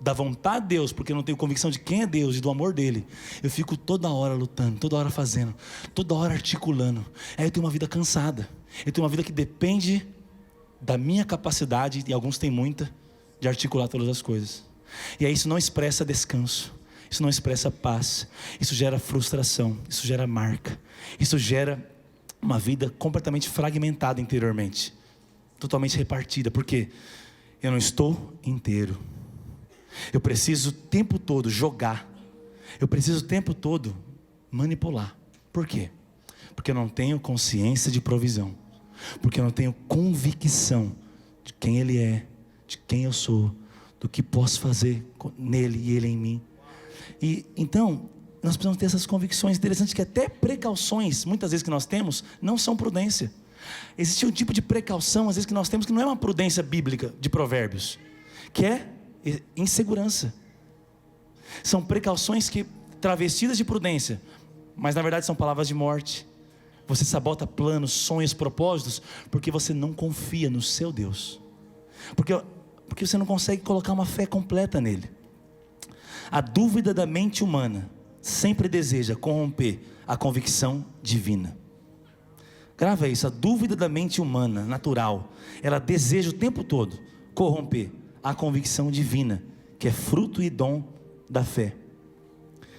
da vontade de Deus, porque eu não tenho convicção de quem é Deus e do amor dele, eu fico toda hora lutando, toda hora fazendo, toda hora articulando. Aí eu tenho uma vida cansada, eu tenho uma vida que depende da minha capacidade, e alguns têm muita, de articular todas as coisas. E aí isso não expressa descanso, isso não expressa paz, isso gera frustração, isso gera marca, isso gera uma vida completamente fragmentada interiormente, totalmente repartida. Porque eu não estou inteiro. Eu preciso o tempo todo jogar, eu preciso o tempo todo manipular. Por quê? Porque eu não tenho consciência de provisão, porque eu não tenho convicção de quem Ele é, de quem eu sou, do que posso fazer nele e Ele em mim. E então nós precisamos ter essas convicções. Interessante que até precauções, muitas vezes que nós temos, não são prudência. Existe um tipo de precaução às vezes que nós temos, que não é uma prudência bíblica de Provérbios, que é insegurança. São precauções que travestidas de prudência, mas na verdade são palavras de morte. Você sabota planos, sonhos, propósitos, porque você não confia no seu Deus, porque você não consegue colocar uma fé completa nele. A dúvida da mente humana sempre deseja corromper a convicção divina. Grava isso: a dúvida da mente humana natural, ela deseja o tempo todo corromper a convicção divina, que é fruto e dom da fé.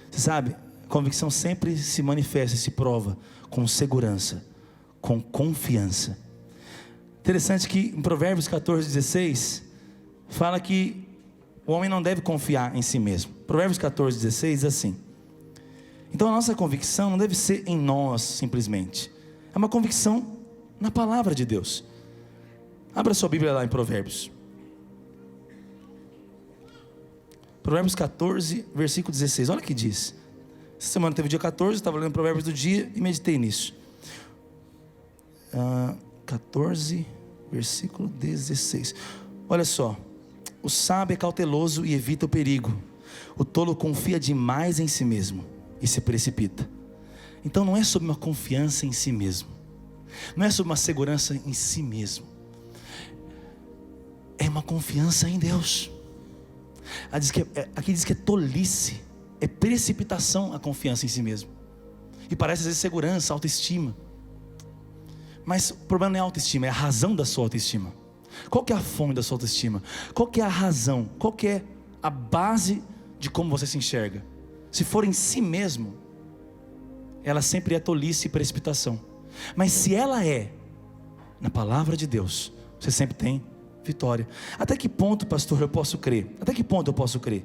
Você sabe, a convicção sempre se manifesta e se prova com segurança, com confiança. Interessante que em Provérbios 14:16 fala que o homem não deve confiar em si mesmo. Provérbios 14:16 diz assim: então a nossa convicção não deve ser em nós simplesmente, é uma convicção na palavra de Deus. Abra sua Bíblia lá em Provérbios. Provérbios 14, versículo 16, olha o que diz. Essa semana teve o dia 14, eu estava lendo Provérbios do dia e meditei nisso. 14, versículo 16. Olha só: o sábio é cauteloso e evita o perigo, o tolo confia demais em si mesmo e se precipita. Então não é sobre uma confiança em si mesmo, não é sobre uma segurança em si mesmo, é uma confiança em Deus. Aqui diz que é tolice, é precipitação a confiança em si mesmo. E parece às vezes segurança, autoestima. Mas o problema não é a autoestima, é a razão da sua autoestima. Qual que é a fonte da sua autoestima? Qual que é a razão? Qual que é a base de como você se enxerga? Se for em si mesmo, ela sempre é tolice e precipitação. Mas se ela é na palavra de Deus, você sempre tem vitória. Até que ponto, pastor, eu posso crer? Até que ponto eu posso crer?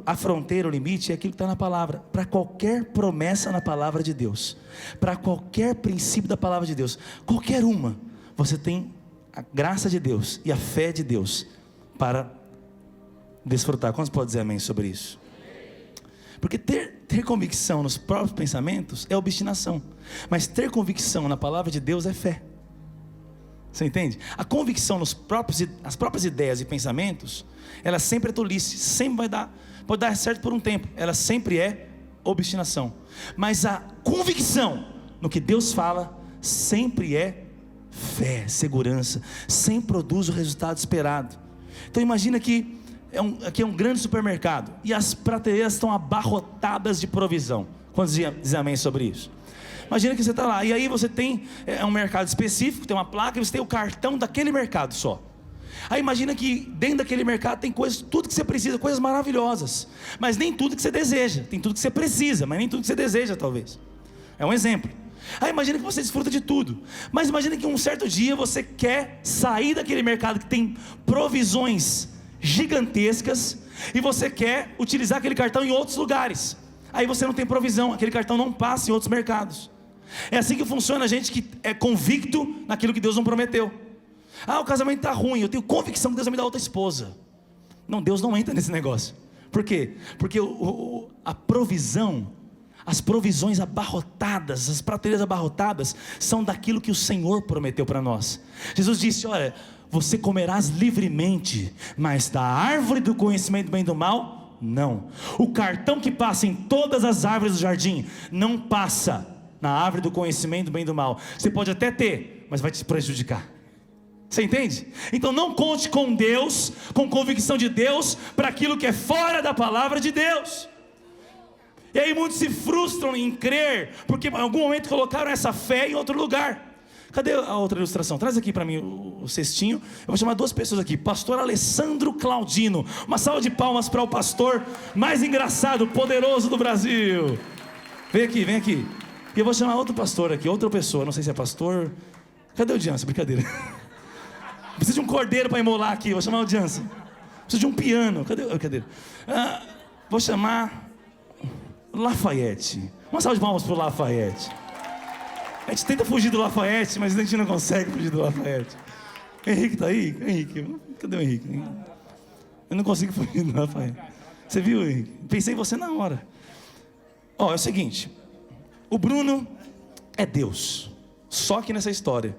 a fronteira, o limite é aquilo que está na palavra. Para qualquer promessa na palavra de Deus, para qualquer princípio da palavra de Deus, qualquer uma, você tem a graça de Deus e a fé de Deus para desfrutar. Quantos podem dizer amém sobre isso? Porque ter convicção nos próprios pensamentos é obstinação, mas ter convicção na palavra de Deus é fé. Você entende? A convicção nas próprias ideias e pensamentos, ela sempre é tolice, sempre pode dar certo por um tempo, ela sempre é obstinação. Mas a convicção no que Deus fala, sempre é fé, segurança, sempre produz o resultado esperado. Então imagina que aqui é um grande supermercado, e as prateleiras estão abarrotadas de provisão. Quantos dizem amém sobre isso? Imagina que você está lá, e aí você tem um mercado específico, tem uma placa, e você tem o cartão daquele mercado só. Aí imagina que dentro daquele mercado tem coisas, tudo que você precisa, coisas maravilhosas, mas nem tudo que você deseja. Tem tudo que você precisa, mas nem tudo que você deseja, talvez. É um exemplo. Aí imagina que você desfruta de tudo, mas imagina que um certo dia você quer sair daquele mercado que tem provisões gigantescas, e você quer utilizar aquele cartão em outros lugares. Aí você não tem provisão, aquele cartão não passa em outros mercados. É assim que funciona a gente que é convicto naquilo que Deus não prometeu. O casamento está ruim, eu tenho convicção que Deus vai me dar outra esposa. Não, Deus não entra nesse negócio. Por quê? Porque a provisão, as provisões abarrotadas, as prateleiras abarrotadas, são daquilo que o Senhor prometeu para nós. Jesus disse: olha, você comerás livremente, mas da árvore do conhecimento do bem e do mal, não. O cartão que passa em todas as árvores do jardim, não passa na árvore do conhecimento do bem e do mal. Você pode até ter, mas vai te prejudicar. Você entende? Então não conte com Deus, com convicção de Deus, para aquilo que é fora da palavra de Deus. E aí muitos se frustram em crer, porque em algum momento colocaram essa fé em outro lugar. Cadê a outra ilustração? Traz aqui para mim o cestinho. Eu vou chamar duas pessoas aqui. Pastor Alessandro Claudino. Uma salva de palmas para o pastor mais engraçado, poderoso do Brasil. Vem aqui, vem aqui. E eu vou chamar outro pastor aqui, outra pessoa. Não sei se é pastor. Cadê o Jansen? Brincadeira. Precisa de um cordeiro para imolar aqui. Vou chamar o Jansen. Precisa de um piano. Cadê? Brincadeira. Vou chamar Lafayette. Uma salva de palmas para o Lafayette. A gente tenta fugir do Lafayette, mas a gente não consegue fugir do Lafayette. Henrique está aí? Henrique, cadê o Henrique? Eu não consigo fugir do Lafayette. Você viu, Henrique? Pensei em você na hora. É o seguinte. O Bruno é Deus. Só que nessa história.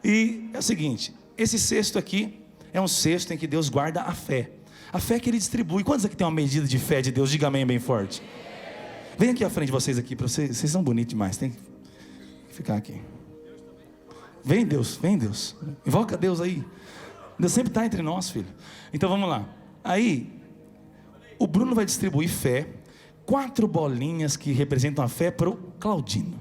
E é o seguinte. Esse cesto aqui é um cesto em que Deus guarda a fé. A fé que Ele distribui. Quantos aqui tem uma medida de fé de Deus? Diga amém bem forte. Vem aqui à frente de vocês aqui, para vocês são bonitos demais, tem que ficar aqui. Vem Deus, invoca Deus aí. Deus sempre está entre nós, filho. Então vamos lá. Aí, o Bruno vai distribuir fé, 4 bolinhas que representam a fé para o Claudino.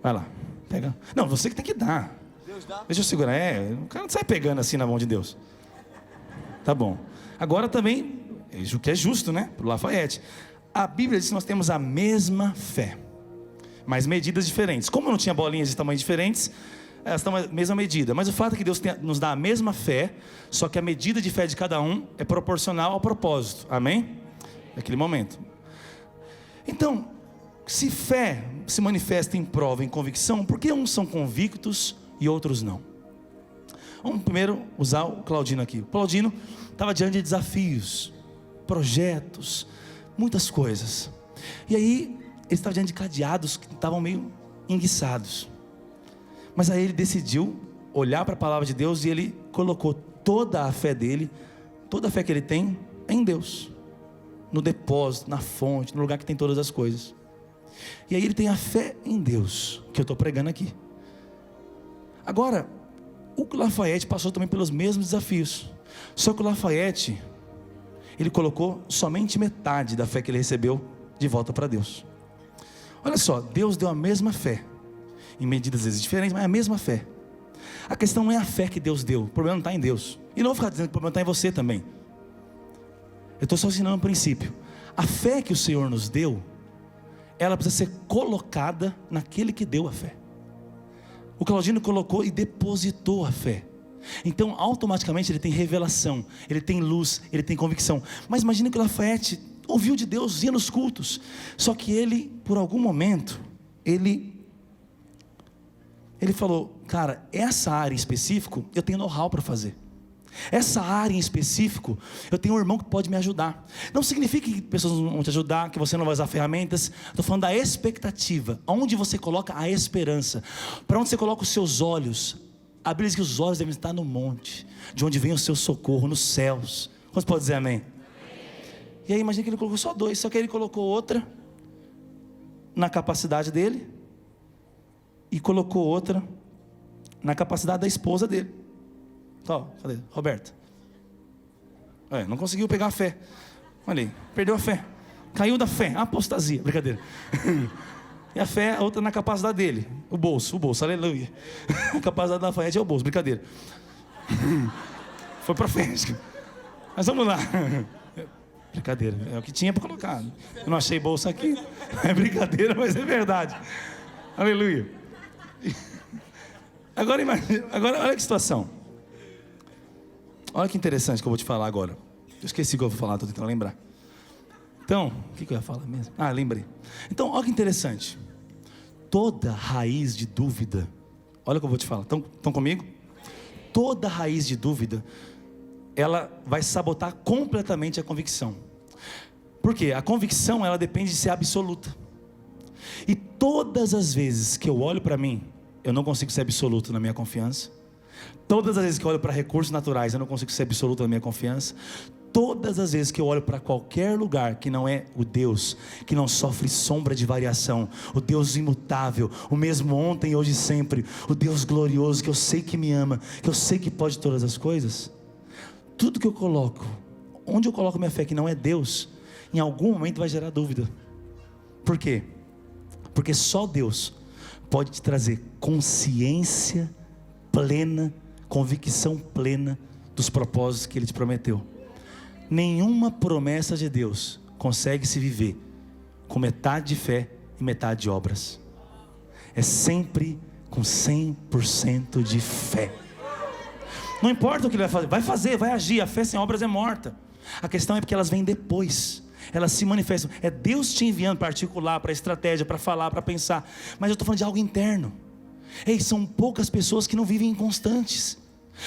Vai lá, pega. Não, você que tem que dar. Deus dá. Deixa eu segurar, o cara não sai pegando assim na mão de Deus. Tá bom. Agora também, o que é justo, né, para o Lafayette. A Bíblia diz que nós temos a mesma fé, mas medidas diferentes. Como não tinha bolinhas de tamanhos diferentes, elas estão a mesma medida. Mas o fato é que Deus nos dá a mesma fé, só que a medida de fé de cada um é proporcional ao propósito. Amém? Naquele momento. Então, se fé se manifesta em prova, em convicção, por que uns são convictos e outros não? Vamos primeiro usar o Claudino aqui. O Claudino estava diante de desafios, projetos, muitas coisas. E aí ele estava diante de cadeados que estavam meio enguiçados. Mas aí ele decidiu olhar para a palavra de Deus, e ele colocou toda a fé dele, toda a fé que ele tem, em Deus, no depósito, na fonte, no lugar que tem todas as coisas. E aí ele tem a fé em Deus, que eu estou pregando aqui. Agora, o Lafayette passou também pelos mesmos desafios, só que o Lafayette, ele colocou somente metade da fé que ele recebeu de volta para Deus. Olha só, Deus deu a mesma fé, em medidas às vezes diferentes, mas é a mesma fé. A questão não é a fé que Deus deu, o problema não está em Deus. E não vou ficar dizendo que o problema está em você também. Eu estou só ensinando um princípio. A fé que o Senhor nos deu, ela precisa ser colocada naquele que deu a fé. O Claudino colocou e depositou a fé.
Então automaticamente ele tem revelação, ele tem luz, ele tem convicção. Mas imagina que o Lafayette ouviu de Deus, ia nos cultos, só que ele, por algum momento, ele falou: cara, essa área em específico eu tenho know-how para fazer. Essa área em específico, eu tenho um irmão que pode me ajudar. Não significa que pessoas não vão te ajudar, que você não vai usar ferramentas. Estou falando da expectativa. Onde você coloca a esperança, para onde você coloca os seus olhos. A Bíblia diz que os olhos devem estar no monte, de onde vem o seu socorro, nos céus. Quantos podem dizer amém? E aí imagina que ele colocou só 2, só que ele colocou outra na capacidade dele, e colocou outra na capacidade da esposa dele. Ó, cadê? Roberto. Não conseguiu pegar a fé. Olha aí, perdeu a fé. Caiu da fé, apostasia, brincadeira. E a fé, a outra na capacidade dele. O bolso, aleluia. A capacidade da fé é o bolso, brincadeira. Foi profético. Mas vamos lá. Brincadeira, é o que tinha para colocar. Eu não achei bolsa aqui. É brincadeira, mas é verdade. Aleluia. Agora imagina, olha que situação. Olha que interessante que eu vou te falar agora. Eu esqueci o que eu vou falar, estou tentando lembrar. Então, o que eu ia falar mesmo? Lembrei. Então, olha que interessante. Toda raiz de dúvida, olha o que eu vou te falar. Estão comigo? Toda raiz de dúvida, ela vai sabotar completamente a convicção. Por quê? A convicção, ela depende de ser absoluta. E todas as vezes que eu olho para mim, eu não consigo ser absoluto na minha confiança. Todas as vezes que eu olho para recursos naturais, eu não consigo ser absoluto na minha confiança. Todas as vezes que eu olho para qualquer lugar que não é o Deus, que não sofre sombra de variação, o Deus imutável, o mesmo ontem, hoje e sempre, o Deus glorioso, que eu sei que me ama, que eu sei que pode todas as coisas, tudo que eu coloco, onde eu coloco minha fé que não é Deus, em algum momento vai gerar dúvida. Por quê? Porque só Deus pode te trazer consciência plena, convicção plena dos propósitos que Ele te prometeu. Nenhuma promessa de Deus consegue se viver com metade de fé e metade de obras. É sempre com 100% de fé. Não importa o que Ele vai fazer, vai agir. A fé sem obras é morta. A questão é porque elas vêm depois. Elas se manifestam. É Deus te enviando para articular, para estratégia, para falar, para pensar. Mas eu estou falando de algo interno. São poucas pessoas que não vivem inconstantes.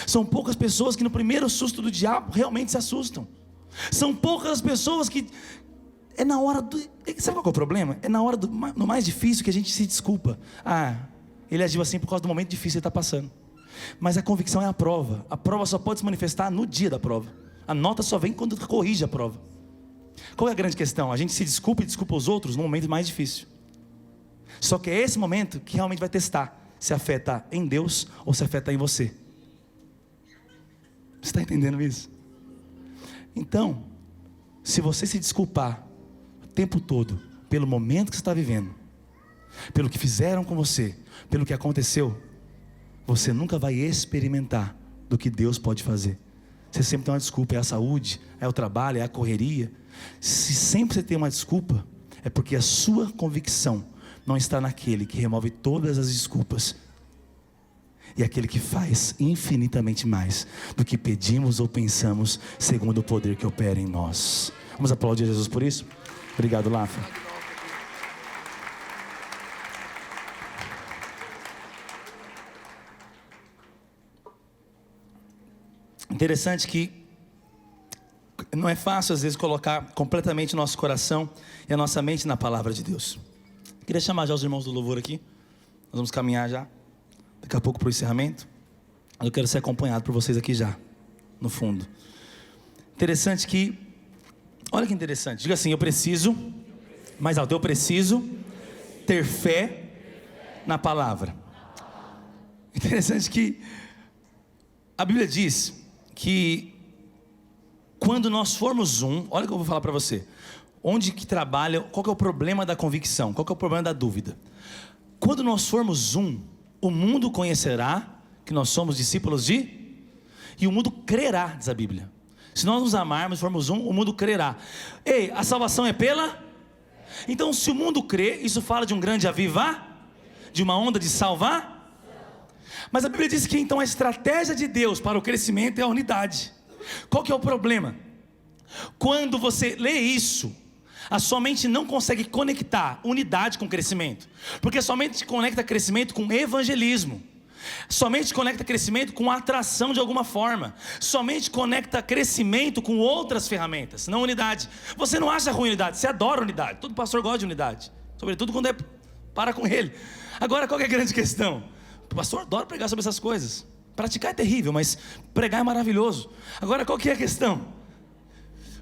São poucas pessoas que no primeiro susto do diabo realmente se assustam. São poucas pessoas que é na hora do... Sabe qual é o problema? É na hora no mais difícil que a gente se desculpa. Ele agiu assim por causa do momento difícil que ele está passando. Mas a convicção é a prova. A prova só pode se manifestar no dia da prova. A nota só vem quando corrige a prova. Qual é a grande questão? A gente se desculpa e desculpa os outros no momento mais difícil. Só que é esse momento que realmente vai testar se a fé está em Deus ou se a fé está em você. Você está entendendo isso? Então, se você se desculpar o tempo todo pelo momento que você está vivendo, pelo que fizeram com você, pelo que aconteceu, você nunca vai experimentar do que Deus pode fazer. Você sempre tem uma desculpa, é a saúde, é o trabalho, é a correria. Se sempre você tem uma desculpa, é porque a sua convicção não está naquele que remove todas as desculpas, e aquele que faz infinitamente mais do que pedimos ou pensamos, segundo o poder que opera em nós. Vamos aplaudir Jesus por isso? Obrigado, Lafa. Interessante que não é fácil às vezes colocar completamente o nosso coração e a nossa mente na palavra de Deus. Queria chamar já os irmãos do louvor aqui. Nós vamos caminhar já daqui a pouco para o encerramento. Eu quero ser acompanhado por vocês aqui já, no fundo. Interessante que, olha que interessante, diga assim: eu preciso, mais alto, eu preciso ter fé na palavra. Interessante que a Bíblia diz que quando nós formos olha o que eu vou falar para você. Onde que trabalha, qual que é o problema da convicção? Qual que é o problema da dúvida? Quando nós formos o mundo conhecerá que nós somos discípulos e o mundo crerá, diz a Bíblia. Se nós nos amarmos, formos o mundo crerá. Ei, a salvação é pela? Então se o mundo crê, isso fala de um grande avivar? De uma onda de salvar? Mas a Bíblia diz que então a estratégia de Deus para o crescimento é a unidade. Qual que é o problema? Quando você lê isso, a sua mente não consegue conectar unidade com crescimento, porque sua mente conecta crescimento com evangelismo, somente conecta crescimento com atração de alguma forma, somente conecta crescimento com outras ferramentas, não unidade. Você não acha ruim unidade, você adora unidade, todo pastor gosta de unidade, sobretudo quando para com ele. Agora qual que é a grande questão? O pastor adora pregar sobre essas coisas, praticar é terrível, mas pregar é maravilhoso. Agora qual que é a questão?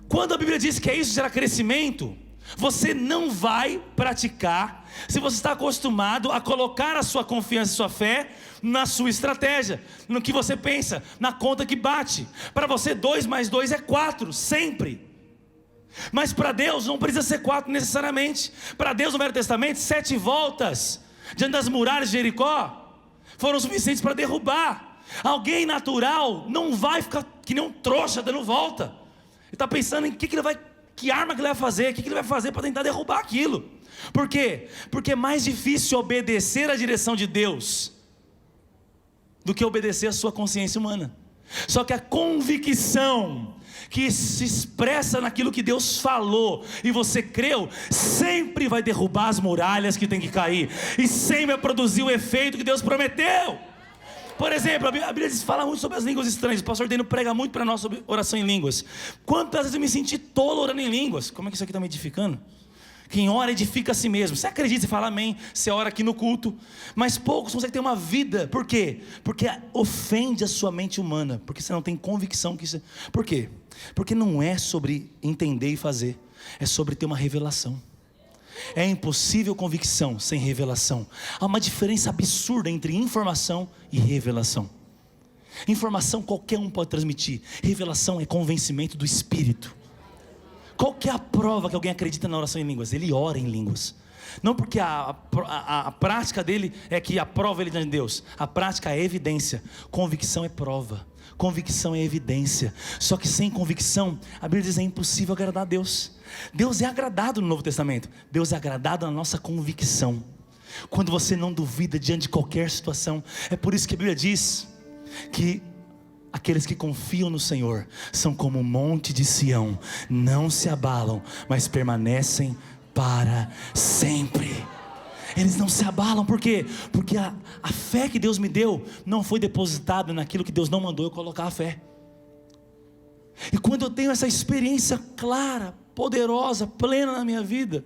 Quando a Bíblia diz que isso gera crescimento, você não vai praticar se você está acostumado a colocar a sua confiança e sua fé na sua estratégia, no que você pensa, na conta que bate. Para você 2 mais 2 é 4, sempre. Mas para Deus não precisa ser 4 necessariamente. Para Deus no Velho Testamento 7 voltas diante das muralhas de Jericó foram suficientes para derrubar. Alguém natural não vai ficar que nem um trouxa dando volta. Ele está pensando em que arma que ele vai fazer, o que ele vai fazer para tentar derrubar aquilo. Por quê? Porque é mais difícil obedecer à direção de Deus do que obedecer à sua consciência humana. Só que a convicção que se expressa naquilo que Deus falou e você creu, sempre vai derrubar as muralhas que tem que cair, e sempre vai produzir o efeito que Deus prometeu. Por exemplo, a Bíblia fala muito sobre as línguas estranhas. O pastor Deno prega muito para nós sobre oração em línguas. Quantas vezes eu me senti tolo orando em línguas? Como é que isso aqui está me edificando? Quem ora edifica a si mesmo. Você acredita, você fala amém, você ora aqui no culto, mas poucos conseguem ter uma vida. Por quê? Porque ofende a sua mente humana, porque você não tem convicção que isso... Por quê? Porque não é sobre entender e fazer, é sobre ter uma revelação. É impossível convicção sem revelação. Há uma diferença absurda entre informação e revelação. Informação qualquer um pode transmitir, revelação é convencimento do Espírito. Qual que é a prova que alguém acredita na oração em línguas? Ele ora em línguas. Não porque a prática dele é que aprova ele diante de Deus. A prática é evidência. Convicção é prova. Convicção é evidência. Só que sem convicção, a Bíblia diz, é impossível agradar a Deus. Deus é agradado no Novo Testamento. Deus é agradado na nossa convicção. Quando você não duvida diante de qualquer situação. É por isso que a Bíblia diz que aqueles que confiam no Senhor são como um monte de Sião, não se abalam, mas permanecem para sempre. Eles não se abalam, por quê? Porque a fé que Deus me deu não foi depositada naquilo que Deus não mandou eu colocar a fé. E quando eu tenho essa experiência clara, poderosa, plena na minha vida,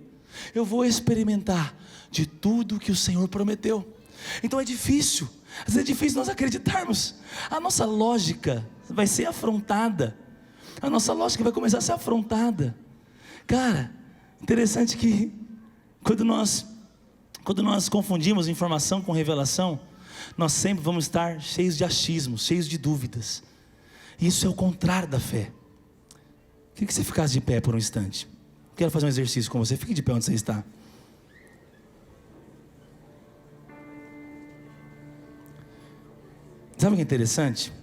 eu vou experimentar de tudo que o Senhor prometeu. Então é difícil, às vezes é difícil nós acreditarmos. A nossa lógica vai ser afrontada. A nossa lógica vai começar a ser afrontada. Cara, interessante que quando nós confundimos informação com revelação, nós sempre vamos estar cheios de achismos, cheios de dúvidas. Isso é o contrário da fé. Queria que você ficasse de pé por um instante. Quero fazer um exercício com você. Fique de pé onde você está. Sabe o que é interessante?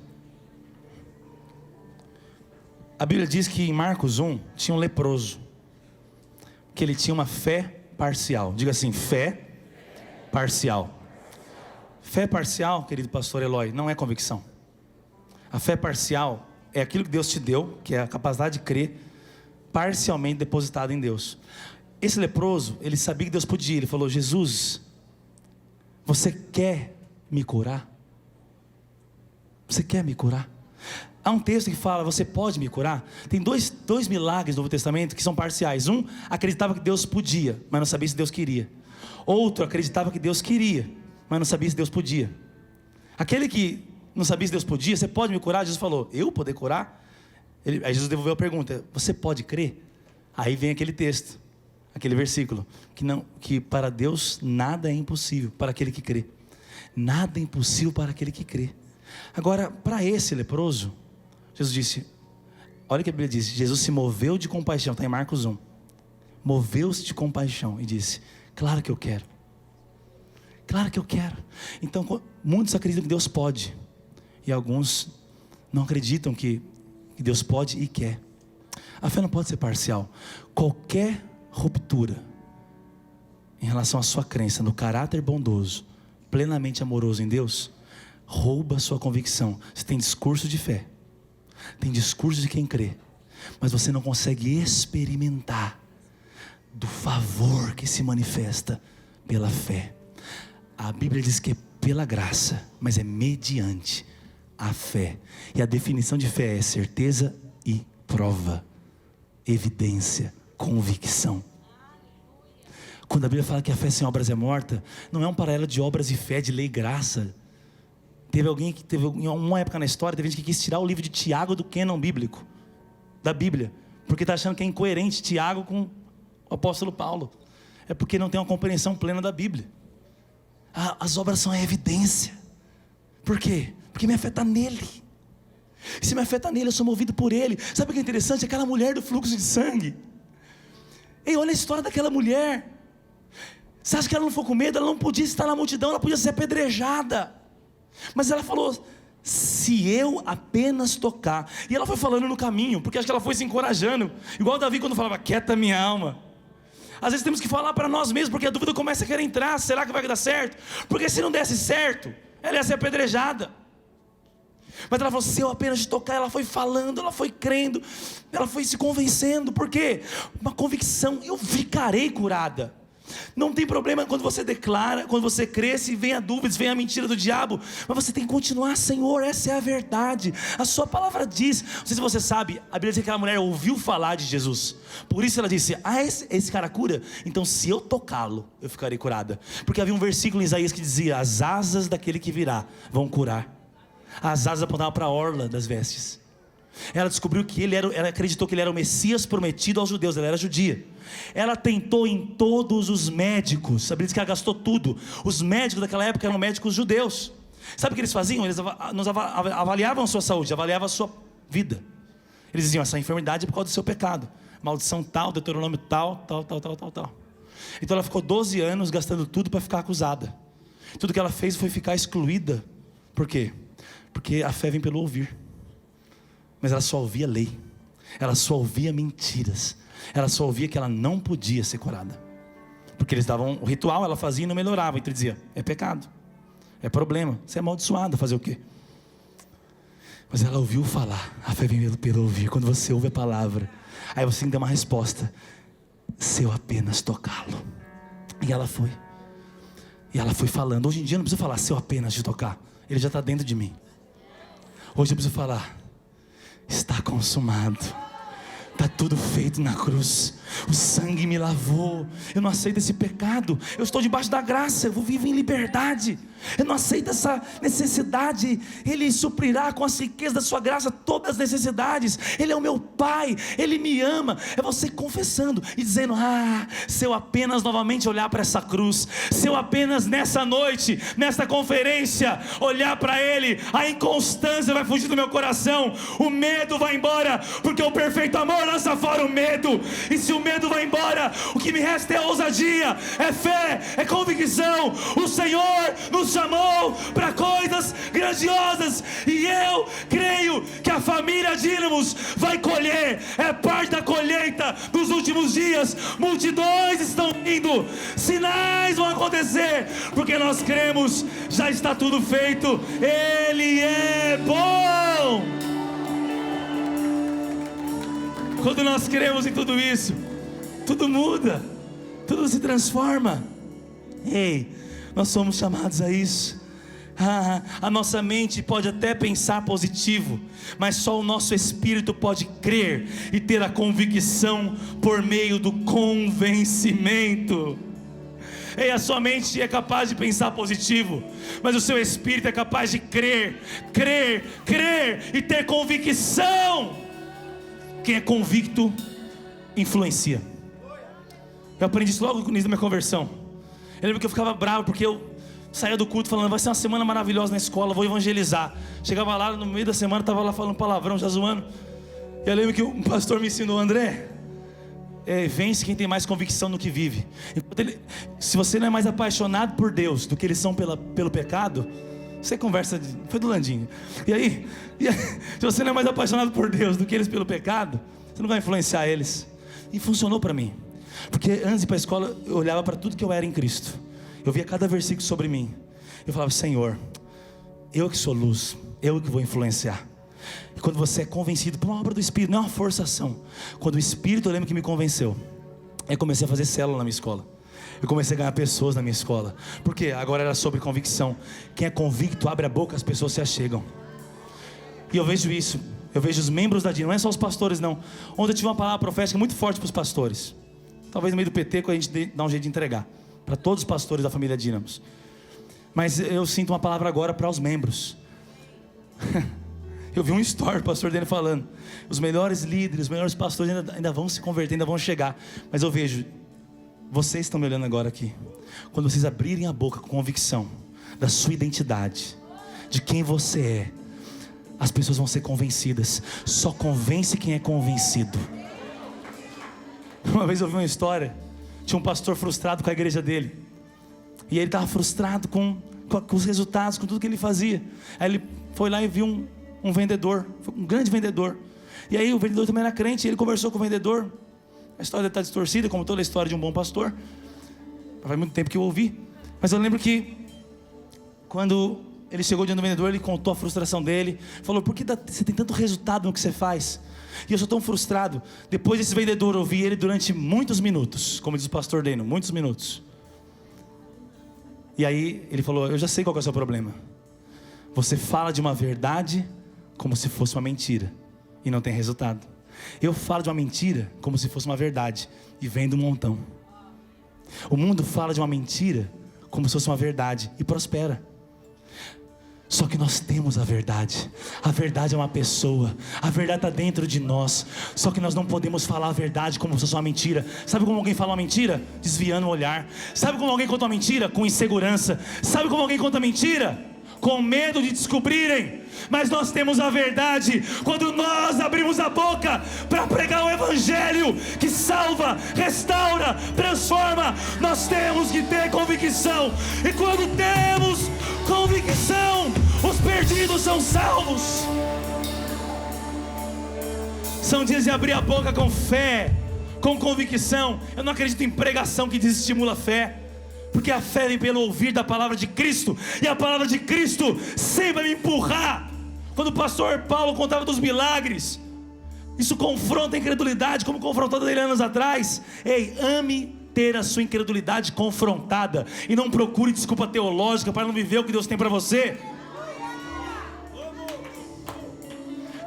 A Bíblia diz que em Marcos 1 tinha um leproso, que ele tinha uma fé parcial. Diga assim, fé parcial. Fé parcial, querido pastor Eloy, não é convicção. A fé parcial é aquilo que Deus te deu, que é a capacidade de crer parcialmente depositada em Deus. Esse leproso, ele sabia que Deus podia. Ele falou, Jesus, você quer me curar? Você quer me curar? Há um texto que fala, você pode me curar? Tem dois milagres do Novo Testamento que são parciais. Um acreditava que Deus podia, mas não sabia se Deus queria. Outro acreditava que Deus queria, mas não sabia se Deus podia. Aquele que não sabia se Deus podia, você pode me curar? Jesus falou, eu poder curar? Aí Jesus devolveu a pergunta, você pode crer? Aí vem aquele texto, aquele versículo, que para Deus nada é impossível para aquele que crê. Nada é impossível para aquele que crê. Agora, para esse leproso, Jesus disse, olha o que a Bíblia diz, Jesus se moveu de compaixão, está em Marcos 1, moveu-se de compaixão e disse, claro que eu quero, claro que eu quero. Então, muitos acreditam que Deus pode, e alguns não acreditam que Deus pode e quer. A fé não pode ser parcial. Qualquer ruptura em relação à sua crença no caráter bondoso, plenamente amoroso em Deus, rouba a sua convicção. Você tem discurso de fé, tem discurso de quem crê, mas você não consegue experimentar do favor que se manifesta pela fé. A Bíblia diz que é pela graça, mas é mediante a fé. E a definição de fé é certeza e prova, evidência, convicção. Quando a Bíblia fala que a fé sem obras é morta, não é um paralelo de obras e fé, de lei e graça. Teve alguém que teve, em uma época na história, teve gente que quis tirar o livro de Tiago do cânon bíblico, da Bíblia, porque está achando que é incoerente Tiago com o apóstolo Paulo. É porque não tem uma compreensão plena da Bíblia. As obras são a evidência. Por quê? Porque minha fé está nele. Se minha fé está nele, eu sou movido por ele. Sabe o que é interessante? Aquela mulher do fluxo de sangue. Ei, olha a história daquela mulher. Você acha que ela não ficou com medo? Ela não podia estar na multidão, ela podia ser apedrejada. Mas ela falou: se eu apenas tocar. E ela foi falando no caminho, porque acho que ela foi se encorajando. Igual Davi quando falava: quieta minha alma. Às vezes temos que falar para nós mesmos, porque a dúvida começa a querer entrar. Será que vai dar certo? Porque se não desse certo, ela ia ser apedrejada. Mas ela falou: se eu apenas tocar. Ela foi falando, ela foi crendo, ela foi se convencendo. Por quê? Uma convicção: eu ficarei curada. Não tem problema quando você declara, quando você crê, se vem a dúvida, se vem a mentira do diabo, mas você tem que continuar: Senhor, essa é a verdade, a sua palavra diz. Não sei se você sabe, a Bíblia diz que aquela mulher ouviu falar de Jesus, por isso ela disse: esse cara cura, então se eu tocá-lo, eu ficarei curada. Porque havia um versículo em Isaías que dizia: as asas daquele que virá vão curar. As asas apontavam para a orla das vestes. Ela descobriu que ela acreditou que ele era o Messias prometido aos judeus. Ela era judia. Ela tentou em todos os médicos. A Bíblia diz que ela gastou tudo. Os médicos daquela época eram médicos judeus. Sabe o que eles faziam? Eles avaliavam a sua saúde, avaliavam a sua vida. Eles diziam: essa enfermidade é por causa do seu pecado, maldição tal, Deuteronômio tal. Então ela ficou 12 anos gastando tudo para ficar acusada. Tudo que ela fez foi ficar excluída. Por quê? Porque a fé vem pelo ouvir. Mas ela só ouvia lei, ela só ouvia mentiras, ela só ouvia que ela não podia ser curada, porque eles davam o ritual, ela fazia e não melhorava. Então ele dizia: é pecado, é problema, você é amaldiçoada, fazer o quê? Mas ela ouviu falar. A fé vem pelo ouvir. Quando você ouve a palavra, aí você tem que dar uma resposta: se eu apenas tocá-lo. E ela foi falando. Hoje em dia eu não preciso falar: se eu apenas te tocar, ele já está dentro de mim. Hoje eu preciso falar: está consumado, está tudo feito na cruz, o sangue me lavou, eu não aceito esse pecado, eu estou debaixo da graça, eu vivo em liberdade, eu não aceito essa necessidade. Ele suprirá com as riquezas da sua graça todas as necessidades. Ele é o meu Pai, Ele me ama. É você confessando e dizendo: se eu apenas novamente olhar para essa cruz, se eu apenas nessa noite, nesta conferência, olhar para Ele, a inconstância vai fugir do meu coração, o medo vai embora, porque o perfeito amor lança fora o medo. E se o medo vai embora, o que me resta é ousadia, é fé, é convicção. O Senhor nos chamou para coisas grandiosas, e eu creio que a família Dínamos vai colher, é parte da colheita dos últimos dias. Multidões estão vindo, sinais vão acontecer, porque nós cremos, já está tudo feito, Ele é bom. Quando nós cremos em tudo isso, tudo muda, tudo se transforma. Ei, nós somos chamados a isso. A nossa mente pode até pensar positivo, mas só o nosso espírito pode crer e ter a convicção por meio do convencimento. Ei, a sua mente é capaz de pensar positivo, mas o seu espírito é capaz de crer e ter convicção. Quem é convicto influencia. Eu aprendi isso logo no início da minha conversão. Eu lembro que eu ficava bravo porque eu saía do culto falando: vai ser uma semana maravilhosa na escola, vou evangelizar. Chegava lá no meio da semana, estava lá falando palavrão, já zoando. Eu lembro que um pastor me ensinou: André, vence quem tem mais convicção no que vive. Se você não é mais apaixonado por Deus do que eles são pelo pecado, você conversa, foi do Landinho. E aí, se você não é mais apaixonado por Deus do que eles pelo pecado, você não vai influenciar eles. E funcionou para mim. Porque antes de ir para a escola, eu olhava para tudo que eu era em Cristo. Eu via cada versículo sobre mim. Eu falava: Senhor, eu que sou luz, eu que vou influenciar. E quando você é convencido por uma obra do Espírito, não é uma forçação. Quando o Espírito, eu lembro que me convenceu, eu comecei a fazer célula na minha escola. Eu comecei a ganhar pessoas na minha escola. Por quê? Agora era sobre convicção. Quem é convicto abre a boca, as pessoas se achegam. E eu vejo isso. Eu vejo os membros da Dínamo, não é só os pastores não. Ontem eu tive uma palavra profética muito forte para os pastores. Talvez no meio do PT, que a gente dá um jeito de entregar para todos os pastores da família Dínamos. Mas eu sinto uma palavra agora para os membros. Eu vi um story do pastor dele falando: os melhores líderes, os melhores pastores ainda vão se converter, ainda vão chegar. Mas eu vejo, vocês estão me olhando agora aqui. Quando vocês abrirem a boca com convicção da sua identidade, de quem você é, as pessoas vão ser convencidas. Só convence quem é convencido. Uma vez eu vi uma história, tinha um pastor frustrado com a igreja dele, e ele estava frustrado com os resultados, com tudo que ele fazia. Aí ele foi lá e viu um vendedor, um grande vendedor. E aí o vendedor também era crente, e ele conversou com o vendedor. A história está distorcida, como toda a história de um bom pastor. Faz muito tempo que eu ouvi. Mas eu lembro que quando ele chegou diante do vendedor, ele contou a frustração dele. Falou: por que você tem tanto resultado no que você faz? E eu sou tão frustrado. Depois desse vendedor, eu ouvi ele durante muitos minutos, como diz o pastor Deno, muitos minutos. E aí ele falou: eu já sei qual que é o seu problema. Você fala de uma verdade como se fosse uma mentira, e não tem resultado. Eu falo de uma mentira como se fosse uma verdade, e vendo um montão. O mundo fala de uma mentira como se fosse uma verdade, e prospera. Só que nós temos a verdade. A verdade é uma pessoa. A verdade está dentro de nós. Só que nós não podemos falar a verdade como se fosse uma mentira. Sabe como alguém fala uma mentira? Desviando o olhar. Sabe como alguém conta uma mentira? Com insegurança. Sabe como alguém conta mentira? Com medo de descobrirem. Mas nós temos a verdade. Quando nós abrimos a boca para pregar o evangelho que salva, restaura, transforma, nós temos que ter convicção. E quando temos convicção, os perdidos são salvos. São dias de abrir a boca com fé, com convicção. Eu não acredito em pregação que desestimula a fé, porque a fé vem pelo ouvir da palavra de Cristo, e a palavra de Cristo sempre vai me empurrar. Quando o pastor Paulo contava dos milagres, isso confronta a incredulidade, como confrontou ele anos atrás. Ei, ame ter a sua incredulidade confrontada, e não procure desculpa teológica para não viver o que Deus tem para você.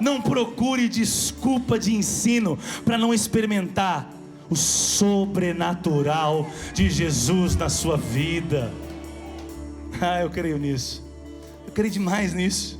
Não procure desculpa de ensino para não experimentar o sobrenatural de Jesus na sua vida. Eu creio nisso. Eu creio demais nisso.